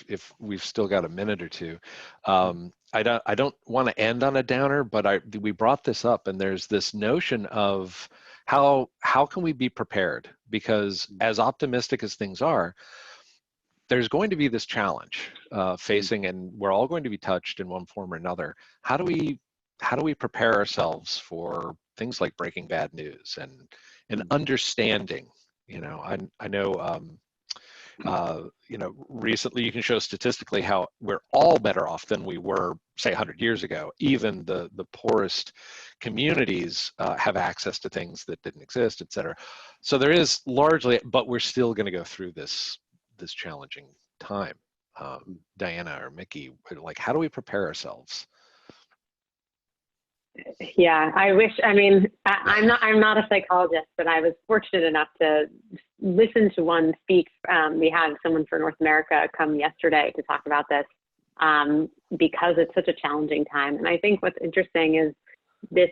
if we've still got a minute or two, I don't want to end on a downer, but we brought this up, and there's this notion of how can we be prepared? Because as optimistic as things are, there's going to be this challenge facing, and we're all going to be touched in one form or another. How do we prepare ourselves for things like breaking bad news and understanding? I know recently you can show statistically how we're all better off than we were, say, 100 years ago. Even the poorest communities have access to things that didn't exist, et cetera. So there is largely, but we're still going to go through this challenging time. Diana or Mickey, like, how do we prepare ourselves? Yeah, I'm not a psychologist, but I was fortunate enough to listen to one speak. We had someone for North America come yesterday to talk about this because it's such a challenging time. And I think what's interesting is this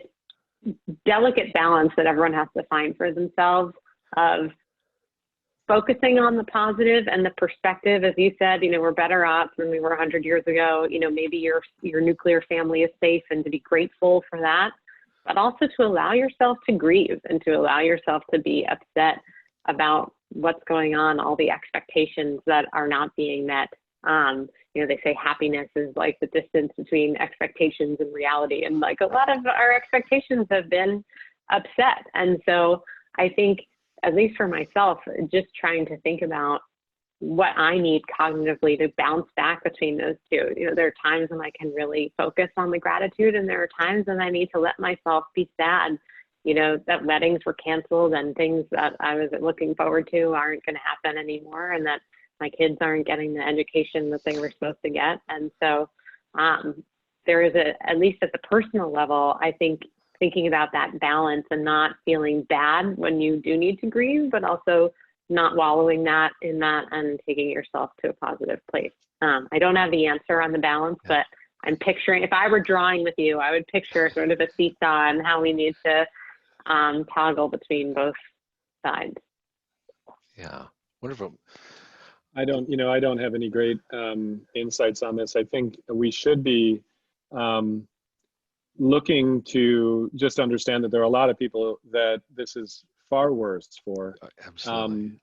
delicate balance that everyone has to find for themselves of focusing on the positive and the perspective. As you said, we're better off than we were 100 years ago. Maybe your nuclear family is safe, and to be grateful for that, but also to allow yourself to grieve and to allow yourself to be upset about what's going on, all the expectations that are not being met. They say happiness is like the distance between expectations and reality. And like a lot of our expectations have been upset. And so I think, at least for myself, just trying to think about what I need cognitively to bounce back between those two. There are times when I can really focus on the gratitude, and there are times when I need to let myself be sad, that weddings were canceled and things that I was looking forward to aren't going to happen anymore, and that my kids aren't getting the education that they were supposed to get. And so there is at least at the personal level, I think, thinking about that balance and not feeling bad when you do need to grieve, but also not wallowing in that and taking yourself to a positive place. I don't have the answer on the balance, but I'm picturing, if I were drawing with you, I would picture sort of a seesaw and how we need to toggle between both sides. Yeah, wonderful. I don't have any great insights on this. I think we should be looking to just understand that there are a lot of people that this is far worse for. Absolutely.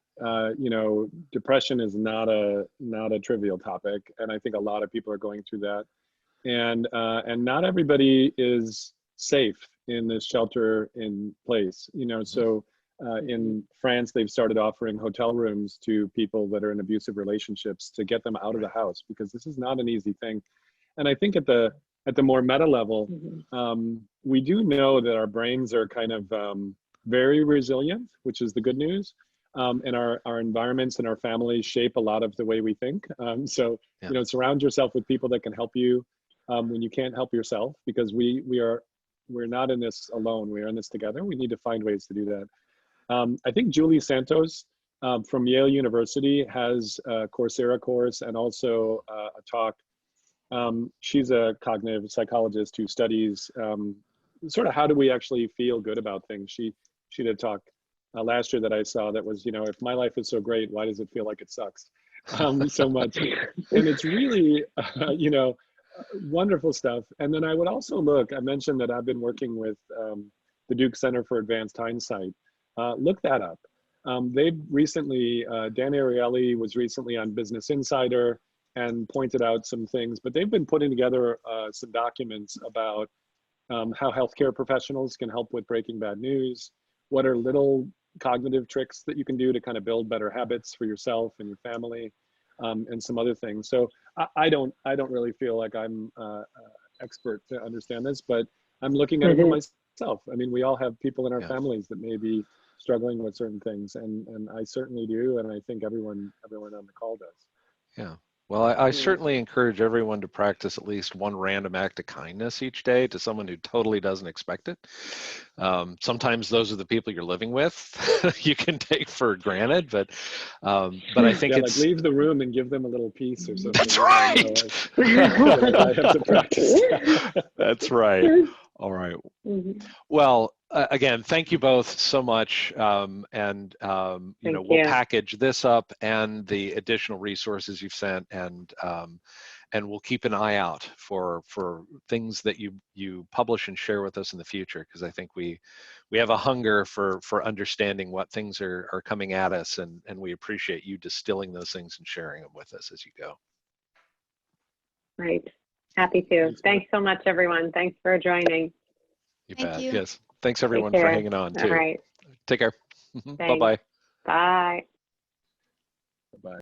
Depression is not a trivial topic, and I think a lot of people are going through that, and not everybody is safe in this shelter in place. So in France, they've started offering hotel rooms to people that are in abusive relationships to get them out of the house, because this is not an easy thing. And I think at the more meta level, we do know that our brains are kind of very resilient, which is the good news. And our environments and our families shape a lot of the way we think. Surround yourself with people that can help you when you can't help yourself, because we're not in this alone. We are in this together. We need to find ways to do that. I think Julie Santos from Yale University has a Coursera course and also a talk. She's a cognitive psychologist who studies sort of how do we actually feel good about things. She did a talk last year that I saw that was, if my life is so great, why does it feel like it sucks so much? And it's really, wonderful stuff. And then I would also I mentioned that I've been working with the Duke Center for Advanced Hindsight. Look that up. They've recently, Dan Ariely was recently on Business Insider and pointed out some things, but they've been putting together some documents about how healthcare professionals can help with breaking bad news. What are little cognitive tricks that you can do to kind of build better habits for yourself and your family, and some other things. So I don't really feel like I'm expert to understand this, but I'm looking at it for myself. I mean, we all have people in our families that may be struggling with certain things, and I certainly do, and I think everyone on the call does. Yeah. Well, I certainly encourage everyone to practice at least one random act of kindness each day to someone who totally doesn't expect it. Sometimes those are the people you're living with. You can take for granted, but I think it's like leave the room and give them a little piece or something. That's right. I have to practice that. That's right. All right. Well, again, thank you both so much. We'll package this up and the additional resources you've sent, and we'll keep an eye out for things that you publish and share with us in the future, because I think we have a hunger for understanding what things are coming at us, and we appreciate you distilling those things and sharing them with us as you go. Right. Happy to. Thanks so much, everyone. Thanks for joining. You bet. Yes. Thanks, everyone, for hanging on, too. All right. Take care. Bye-bye. Bye. Bye.